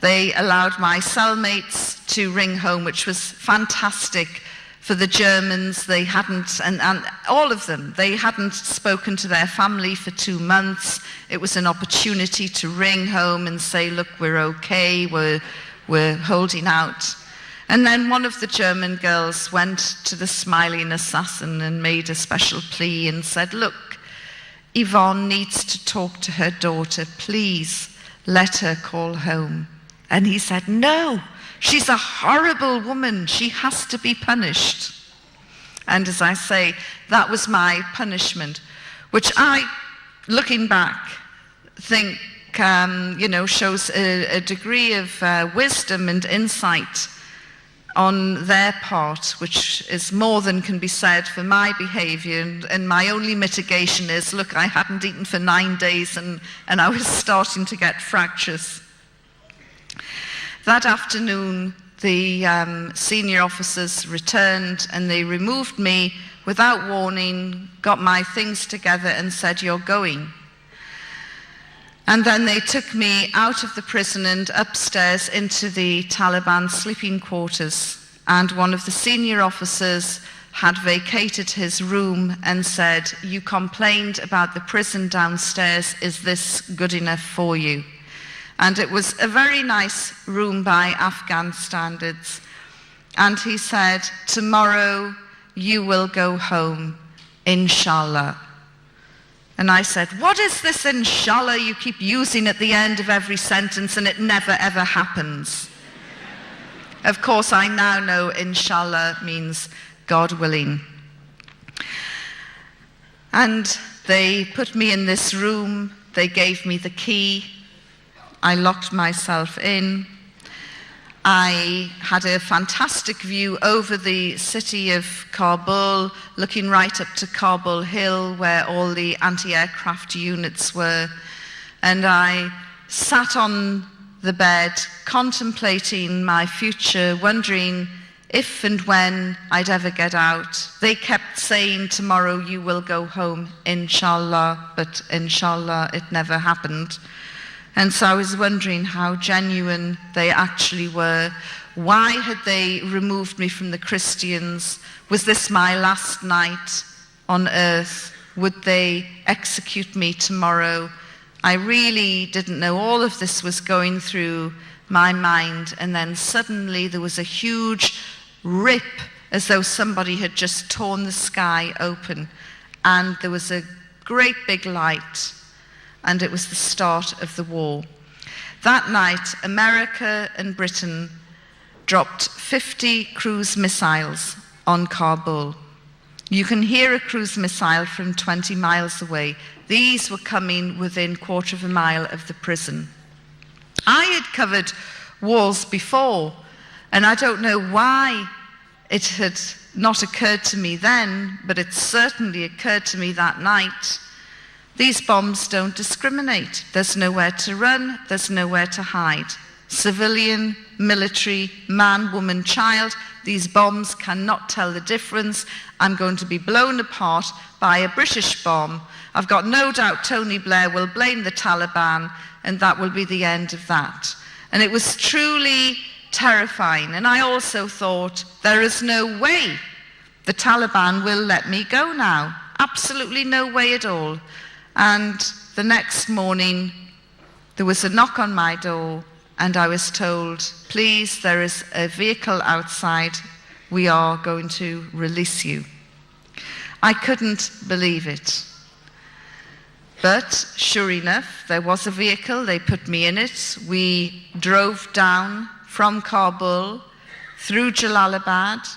They allowed my cellmates to ring home, which was fantastic for the Germans. They hadn't, and all of them, they hadn't spoken to their family for 2 months. It was an opportunity to ring home and say, look, we're okay, we're holding out. And then one of the German girls went to the smiling assassin and made a special plea and said, look, Yvonne needs to talk to her daughter. Please let her call home. And he said, no, she's a horrible woman. She has to be punished. And as I say, that was my punishment, which I, looking back, think, shows a degree of wisdom and insight on their part, which is more than can be said for my behavior. And my only mitigation is, look, I hadn't eaten for 9 days and I was starting to get fractures. That afternoon, the senior officers returned and they removed me without warning, got my things together and said, you're going. And then they took me out of the prison and upstairs into the Taliban sleeping quarters. And one of the senior officers had vacated his room and said, you complained about the prison downstairs, is this good enough for you? And it was a very nice room by Afghan standards. And he said, tomorrow you will go home, inshallah. And I said, what is this inshallah you keep using at the end of every sentence and it never ever happens? Of course, I now know inshallah means God willing. And they put me in this room, they gave me the key, I locked myself in. I had a fantastic view over the city of Kabul, looking right up to Kabul Hill where all the anti-aircraft units were. And I sat on the bed contemplating my future, wondering if and when I'd ever get out. They kept saying, tomorrow you will go home, inshallah, but inshallah it never happened. And so I was wondering how genuine they actually were. Why had they removed me from the Christians? Was this my last night on earth? Would they execute me tomorrow? I really didn't know. All of this was going through my mind. And then suddenly there was a huge rip, as though somebody had just torn the sky open. And there was a great big light. And it was the start of the war. That night, America and Britain dropped 50 cruise missiles on Kabul. You can hear a cruise missile from 20 miles away. These were coming within 1/4 of a mile of the prison. I had covered wars before, and I don't know why it had not occurred to me then, but it certainly occurred to me that night. These bombs don't discriminate. There's nowhere to run, there's nowhere to hide. Civilian, military, man, woman, child, these bombs cannot tell the difference. I'm going to be blown apart by a British bomb. I've got no doubt Tony Blair will blame the Taliban, and that will be the end of that. And it was truly terrifying. And I also thought, there is no way the Taliban will let me go now. Absolutely no way at all. And the next morning, there was a knock on my door, and I was told, please, there is a vehicle outside. We are going to release you. I couldn't believe it. But sure enough, there was a vehicle. They put me in it. We drove down from Kabul, through Jalalabad,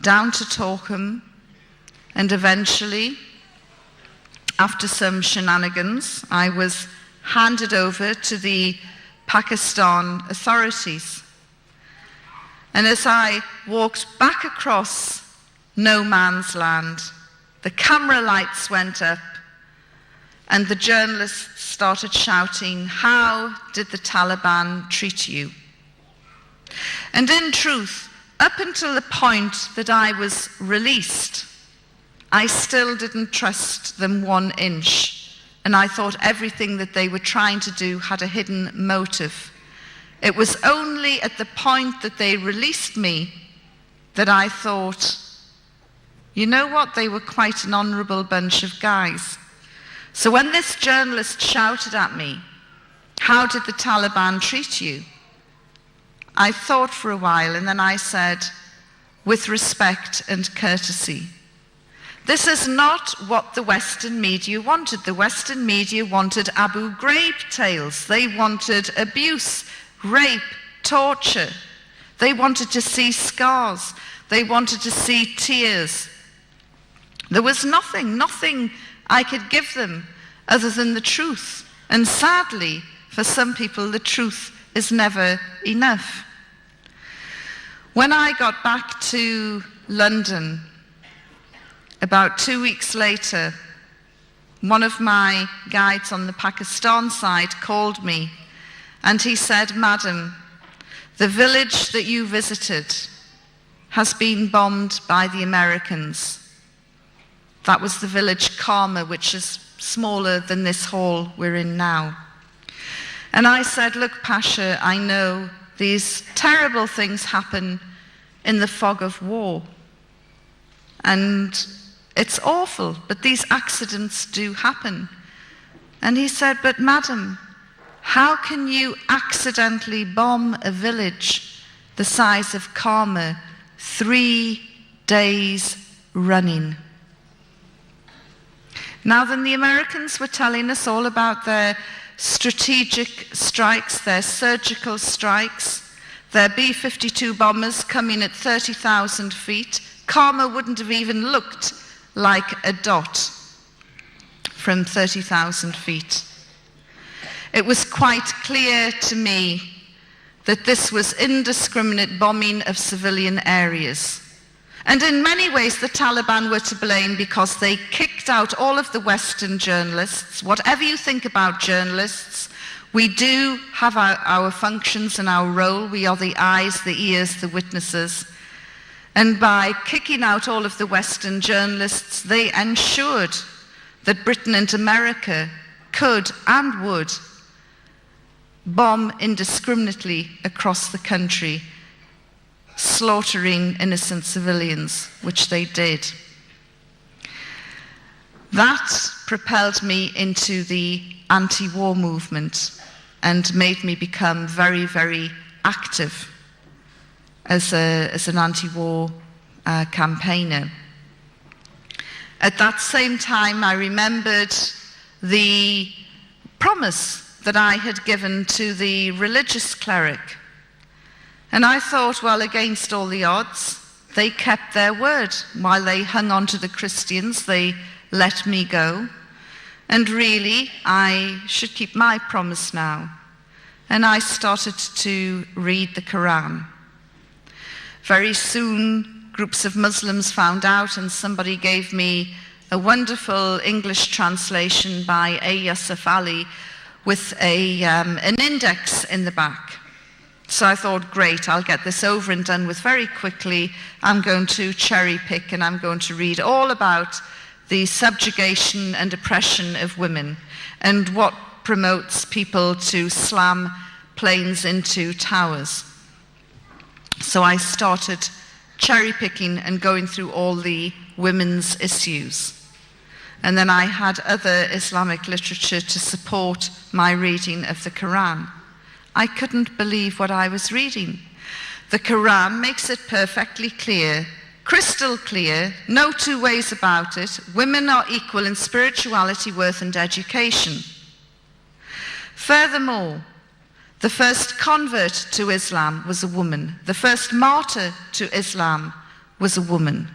down to Torkham, and eventually, after some shenanigans, I was handed over to the Pakistan authorities. And as I walked back across no man's land, the camera lights went up and the journalists started shouting, how did the Taliban treat you? And in truth, up until the point that I was released, I still didn't trust them 1 inch, and I thought everything that they were trying to do had a hidden motive. It was only at the point that they released me that I thought, you know what, they were quite an honourable bunch of guys. So when this journalist shouted at me, how did the Taliban treat you? I thought for a while, and then I said, with respect and courtesy, this is not what the Western media wanted. The Western media wanted Abu Ghraib tales. They wanted abuse, rape, torture. They wanted to see scars. They wanted to see tears. There was nothing I could give them other than the truth. And sadly, for some people, the truth is never enough. When I got back to London, about 2 weeks later, one of my guides on the Pakistan side called me, and he said, "Madam, the village that you visited has been bombed by the Americans." That was the village Karma, which is smaller than this hall we're in now. And I said, "Look, Pasha, I know these terrible things happen in the fog of war. And it's awful, but these accidents do happen." And he said, "But madam, how can you accidentally bomb a village the size of Karma 3 days running?" Now then, the Americans were telling us all about their strategic strikes, their surgical strikes, their B-52 bombers coming at 30,000 feet. Karma wouldn't have even looked like a dot from 30,000 feet. It was quite clear to me that this was indiscriminate bombing of civilian areas. And in many ways, the Taliban were to blame because they kicked out all of the Western journalists. Whatever you think about journalists, we do have our functions and our role. We are the eyes, the ears, the witnesses. And by kicking out all of the Western journalists, they ensured that Britain and America could and would bomb indiscriminately across the country, slaughtering innocent civilians, which they did. That propelled me into the anti-war movement and made me become very, very active as an anti-war campaigner. At that same time, I remembered the promise that I had given to the religious cleric. And I thought, well, against all the odds, they kept their word. While they hung on to the Christians, they let me go. And really, I should keep my promise now. And I started to read the Quran. Very soon, groups of Muslims found out, and somebody gave me a wonderful English translation by A. Yusuf Ali with an index in the back. So I thought, great, I'll get this over and done with very quickly. I'm going to cherry pick and I'm going to read all about the subjugation and oppression of women and what promotes people to slam planes into towers. So I started cherry picking and going through all the women's issues. And then I had other Islamic literature to support my reading of the Quran. I couldn't believe what I was reading. The Quran makes it perfectly clear, crystal clear, no two ways about it. Women are equal in spirituality, worth, and education. Furthermore, the first convert to Islam was a woman. The first martyr to Islam was a woman.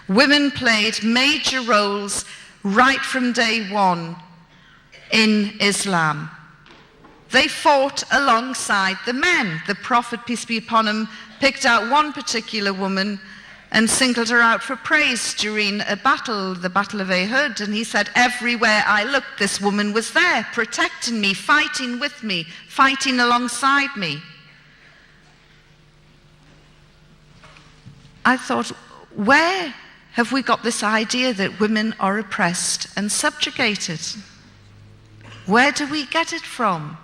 Women played major roles right from day one in Islam. They fought alongside the men. The Prophet, peace be upon him, picked out one particular woman and singled her out for praise during a battle, the Battle of Ehud. And he said, everywhere I looked, this woman was there, protecting me, fighting with me, fighting alongside me. I thought, where have we got this idea that women are oppressed and subjugated? Where do we get it from?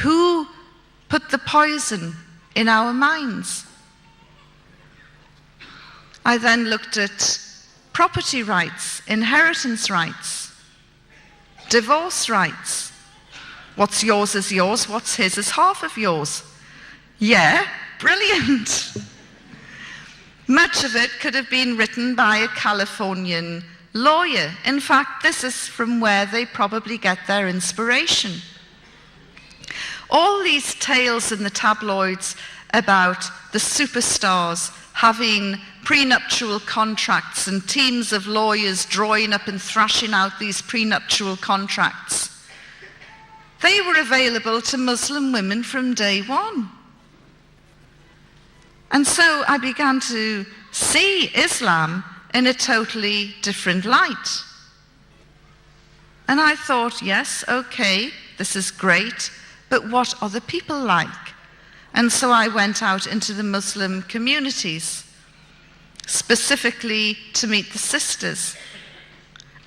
Who put the poison in our minds? I then looked at property rights, inheritance rights, divorce rights. What's yours is yours, what's his is half of yours. Yeah, brilliant. Much of it could have been written by a Californian lawyer. In fact, this is from where they probably get their inspiration. All these tales in the tabloids about the superstars having prenuptial contracts and teams of lawyers drawing up and thrashing out these prenuptial contracts, they were available to Muslim women from day one. And so I began to see Islam in a totally different light. And I thought, yes, okay, this is great, but what are the people like? And so I went out into the Muslim communities, specifically to meet the sisters.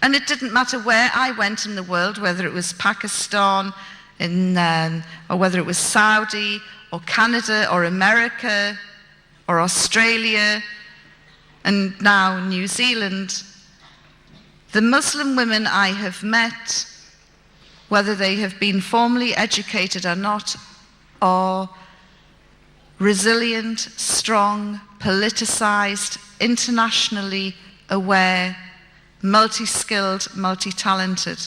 And it didn't matter where I went in the world, whether it was Pakistan, or whether it was Saudi, or Canada, or America, or Australia, and now New Zealand. The Muslim women I have met, whether they have been formally educated or not, are resilient, strong, politicized, internationally aware, multi-skilled, multi-talented.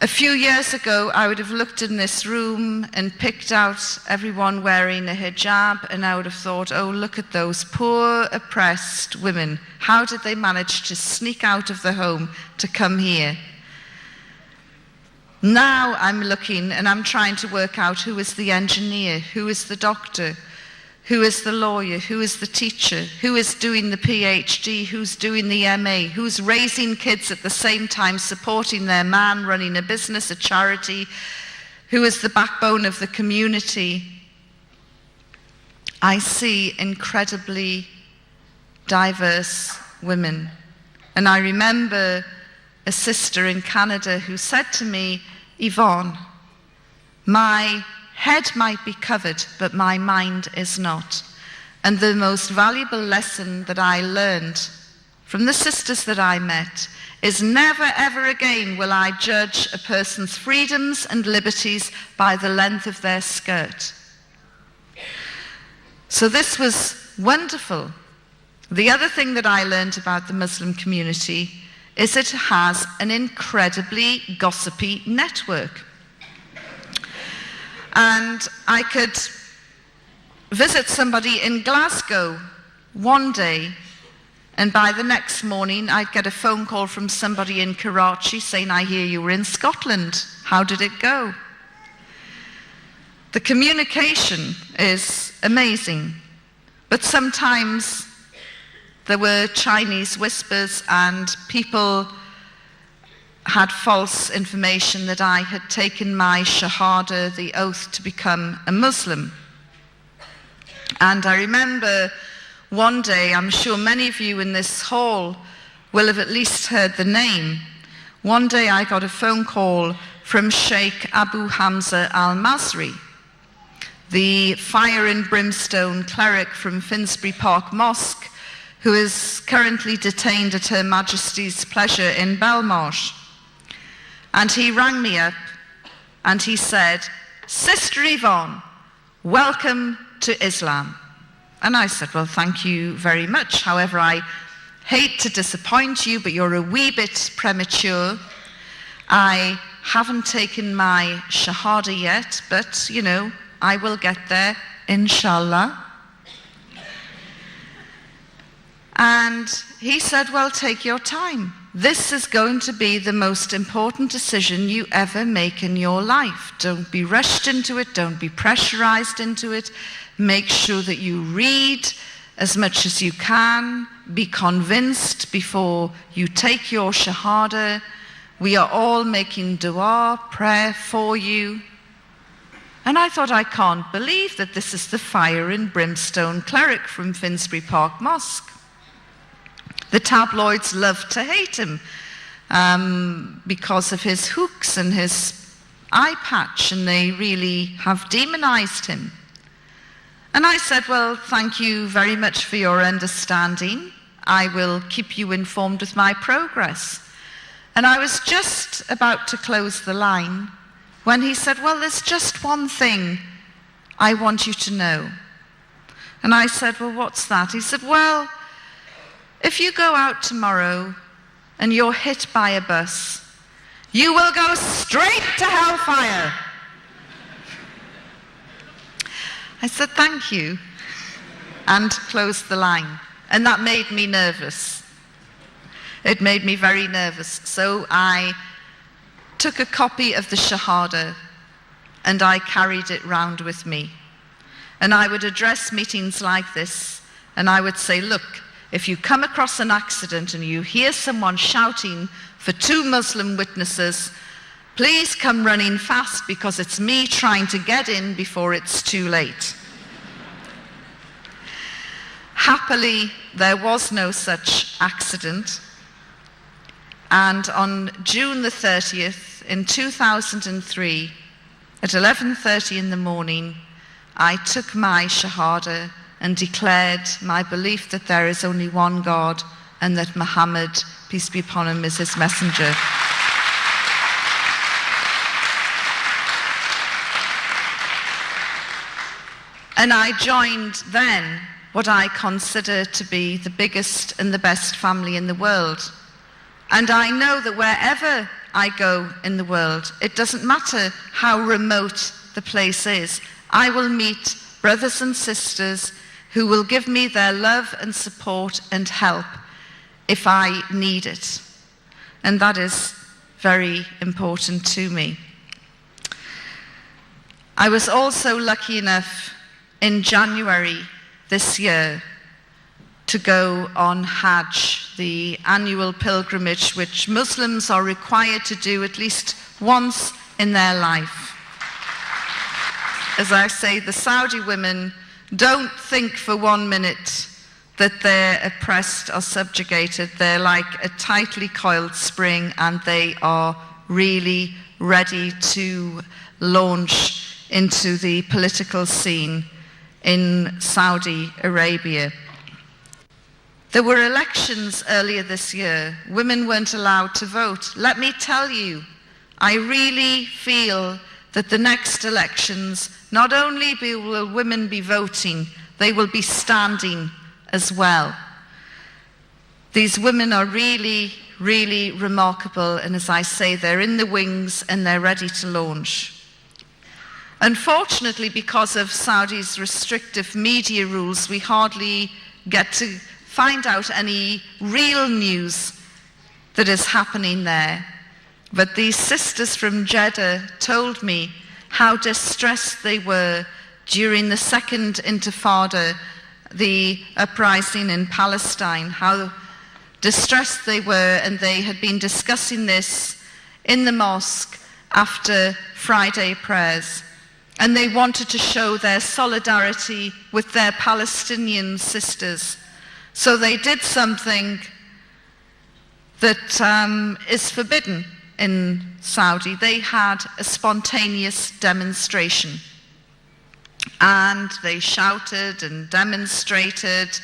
A few years ago, I would have looked in this room and picked out everyone wearing a hijab, and I would have thought, oh, look at those poor, oppressed women. How did they manage to sneak out of the home to come here? Now I'm looking and I'm trying to work out who is the engineer, who is the doctor, who is the lawyer, who is the teacher, who is doing the PhD, who's doing the MA, who's raising kids at the same time, supporting their man, running a business, a charity, who is the backbone of the community. I see incredibly diverse women. And I remember a sister in Canada who said to me, Yvonne, my head might be covered, but my mind is not. And the most valuable lesson that I learned from the sisters that I met is never ever again will I judge a person's freedoms and liberties by the length of their skirt. So this was wonderful. The other thing that I learned about the Muslim community is it has an incredibly gossipy network. And I could visit somebody in Glasgow one day, and by the next morning I'd get a phone call from somebody in Karachi saying, I hear you were in Scotland. How did it go? The communication is amazing, but sometimes there were Chinese whispers and people had false information that I had taken my shahada, the oath to become a Muslim. And I remember one day, I'm sure many of you in this hall will have at least heard the name. One day I got a phone call from Sheikh Abu Hamza al-Masri, the fire and brimstone cleric from Finsbury Park Mosque, who is currently detained at Her Majesty's pleasure in Belmarsh. And he rang me up and he said, Sister Yvonne, welcome to Islam. And I said, well, thank you very much. However, I hate to disappoint you, but you're a wee bit premature. I haven't taken my shahada yet, but, you know, I will get there, inshallah. And he said, well, take your time. This is going to be the most important decision you ever make in your life. Don't be rushed into it. Don't be pressurized into it. Make sure that you read as much as you can. Be convinced before you take your shahada. We are all making dua, prayer for you. And I thought, I can't believe that this is the fire and brimstone cleric from Finsbury Park Mosque. The tabloids love to hate him because of his hooks and his eye patch, and they really have demonized him. And I said, well, thank you very much for your understanding. I will keep you informed with my progress. And I was just about to close the line when he said, well, there's just one thing I want you to know. And I said, well, what's that? He said, well, if you go out tomorrow and you're hit by a bus, you will go straight to hellfire. I said, thank you, and closed the line. And that made me nervous. It made me very nervous. So I took a copy of the Shahada and I carried it round with me. And I would address meetings like this and I would say, look, if you come across an accident and you hear someone shouting for 2 Muslim witnesses, please come running fast because it's me trying to get in before it's too late. Happily, there was no such accident. And on June the 30th, in 2003, at 11:30 in the morning, I took my Shahada and declared my belief that there is only one God and that Muhammad, peace be upon him, is his messenger. And I joined then what I consider to be the biggest and the best family in the world. And I know that wherever I go in the world, it doesn't matter how remote the place is, I will meet brothers and sisters who will give me their love and support and help if I need it. And that is very important to me. I was also lucky enough in January this year to go on Hajj, the annual pilgrimage which Muslims are required to do at least once in their life. As I say, the Saudi women don't think for 1 minute that they're oppressed or subjugated. They're like a tightly coiled spring and they are really ready to launch into the political scene in Saudi Arabia. There were elections earlier this year. Women weren't allowed to vote. Let me tell you, I really feel that the next elections, not only will women be voting, they will be standing as well. These women are really, really remarkable, and as I say, they're in the wings and they're ready to launch. Unfortunately, because of Saudi's restrictive media rules, we hardly get to find out any real news that is happening there. But these sisters from Jeddah told me how distressed they were during the Second Intifada, the uprising in Palestine, how distressed they were, and they had been discussing this in the mosque after Friday prayers. And they wanted to show their solidarity with their Palestinian sisters. So they did something that is forbidden in Saudi. They had a spontaneous demonstration. And they shouted and demonstrated,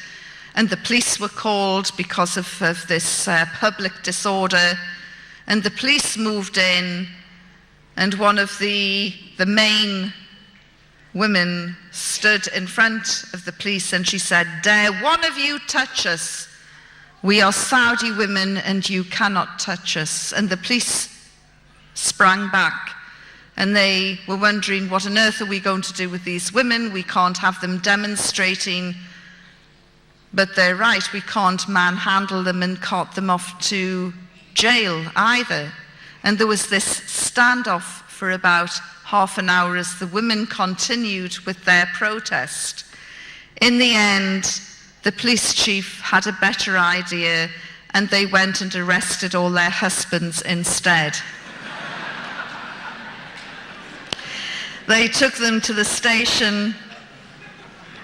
and the police were called because of this public disorder. And the police moved in, and one of the main women stood in front of the police and she said, "Dare one of you touch us? We are Saudi women and you cannot touch us." And the police sprang back and they were wondering, what on earth are we going to do with these women? We can't have them demonstrating. But they're right, we can't manhandle them and cart them off to jail either. And there was this standoff for about half an hour as the women continued with their protest. In the end, the police chief had a better idea and they went and arrested all their husbands instead. They took them to the station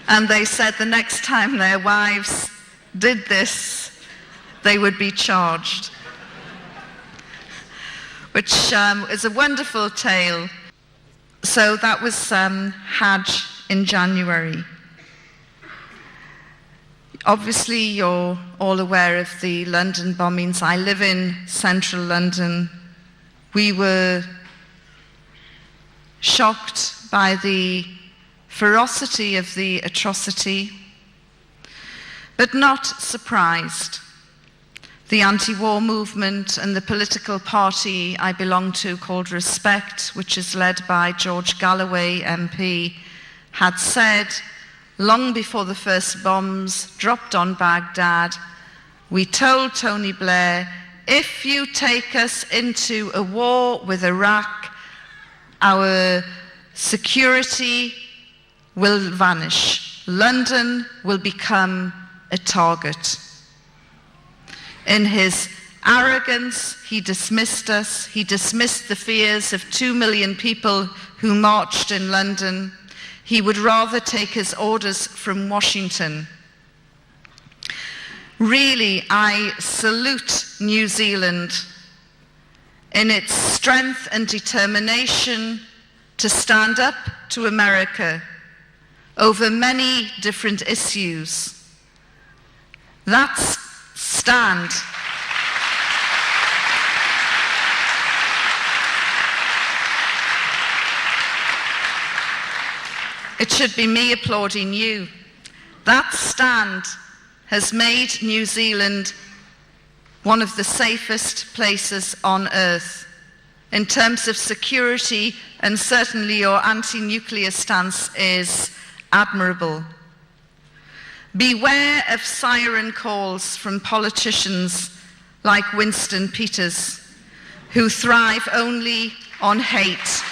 and they said the next time their wives did this, they would be charged. Which is a wonderful tale. So that was Hajj in January. Obviously, you're all aware of the London bombings. I live in central London. We were shocked by the ferocity of the atrocity, but not surprised. The anti-war movement and the political party I belong to, called Respect, which is led by George Galloway MP, had said, long before the first bombs dropped on Baghdad, we told Tony Blair, if you take us into a war with Iraq, our security will vanish. London will become a target. In his arrogance, he dismissed us. He dismissed the fears of 2 million people who marched in London. He would rather take his orders from Washington. Really, I salute New Zealand in its strength and determination to stand up to America over many different issues. That stand it should be me applauding you. That stand has made New Zealand one of the safest places on earth in terms of security, and certainly your anti-nuclear stance is admirable. Beware of siren calls from politicians like Winston Peters, who thrive only on hate.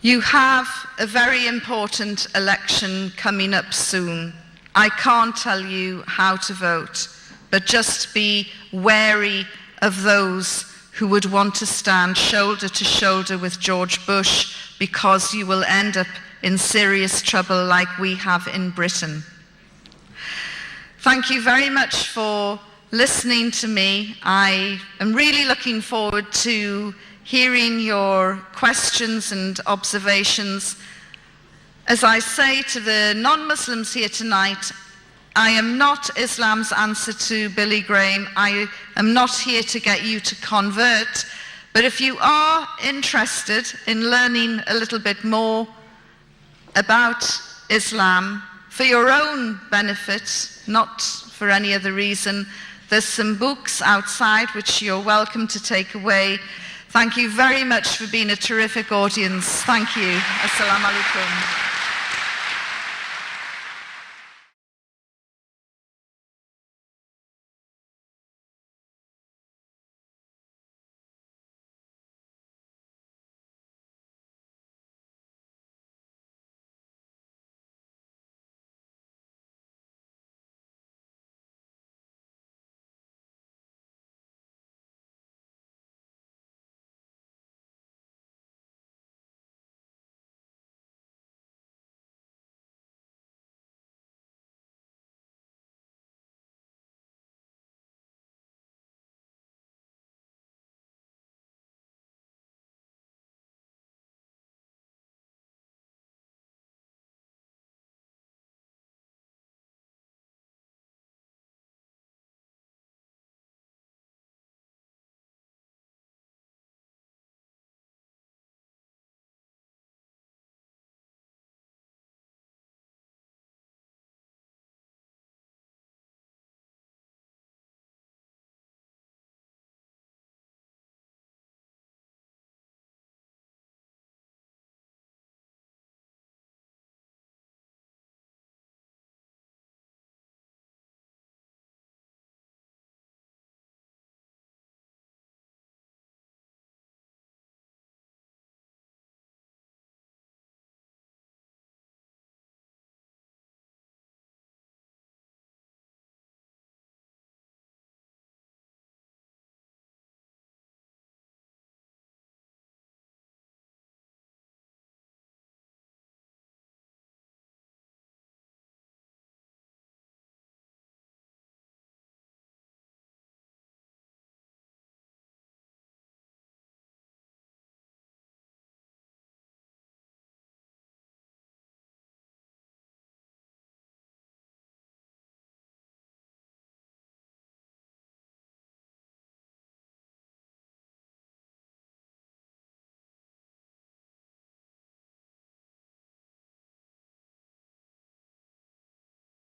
You have a very important election coming up soon. I can't tell you how to vote, but just be wary of those who would want to stand shoulder to shoulder with George Bush, because you will end up in serious trouble like we have in Britain. Thank you very much for listening to me. I am really looking forward to hearing your questions and observations. As I say to the non-Muslims here tonight, I am not Islam's answer to Billy Graham. I am not here to get you to convert. But if you are interested in learning a little bit more about Islam for your own benefit, not for any other reason, there's some books outside which you're welcome to take away. Thank you very much for being a terrific audience. Thank you. Assalamu alaikum.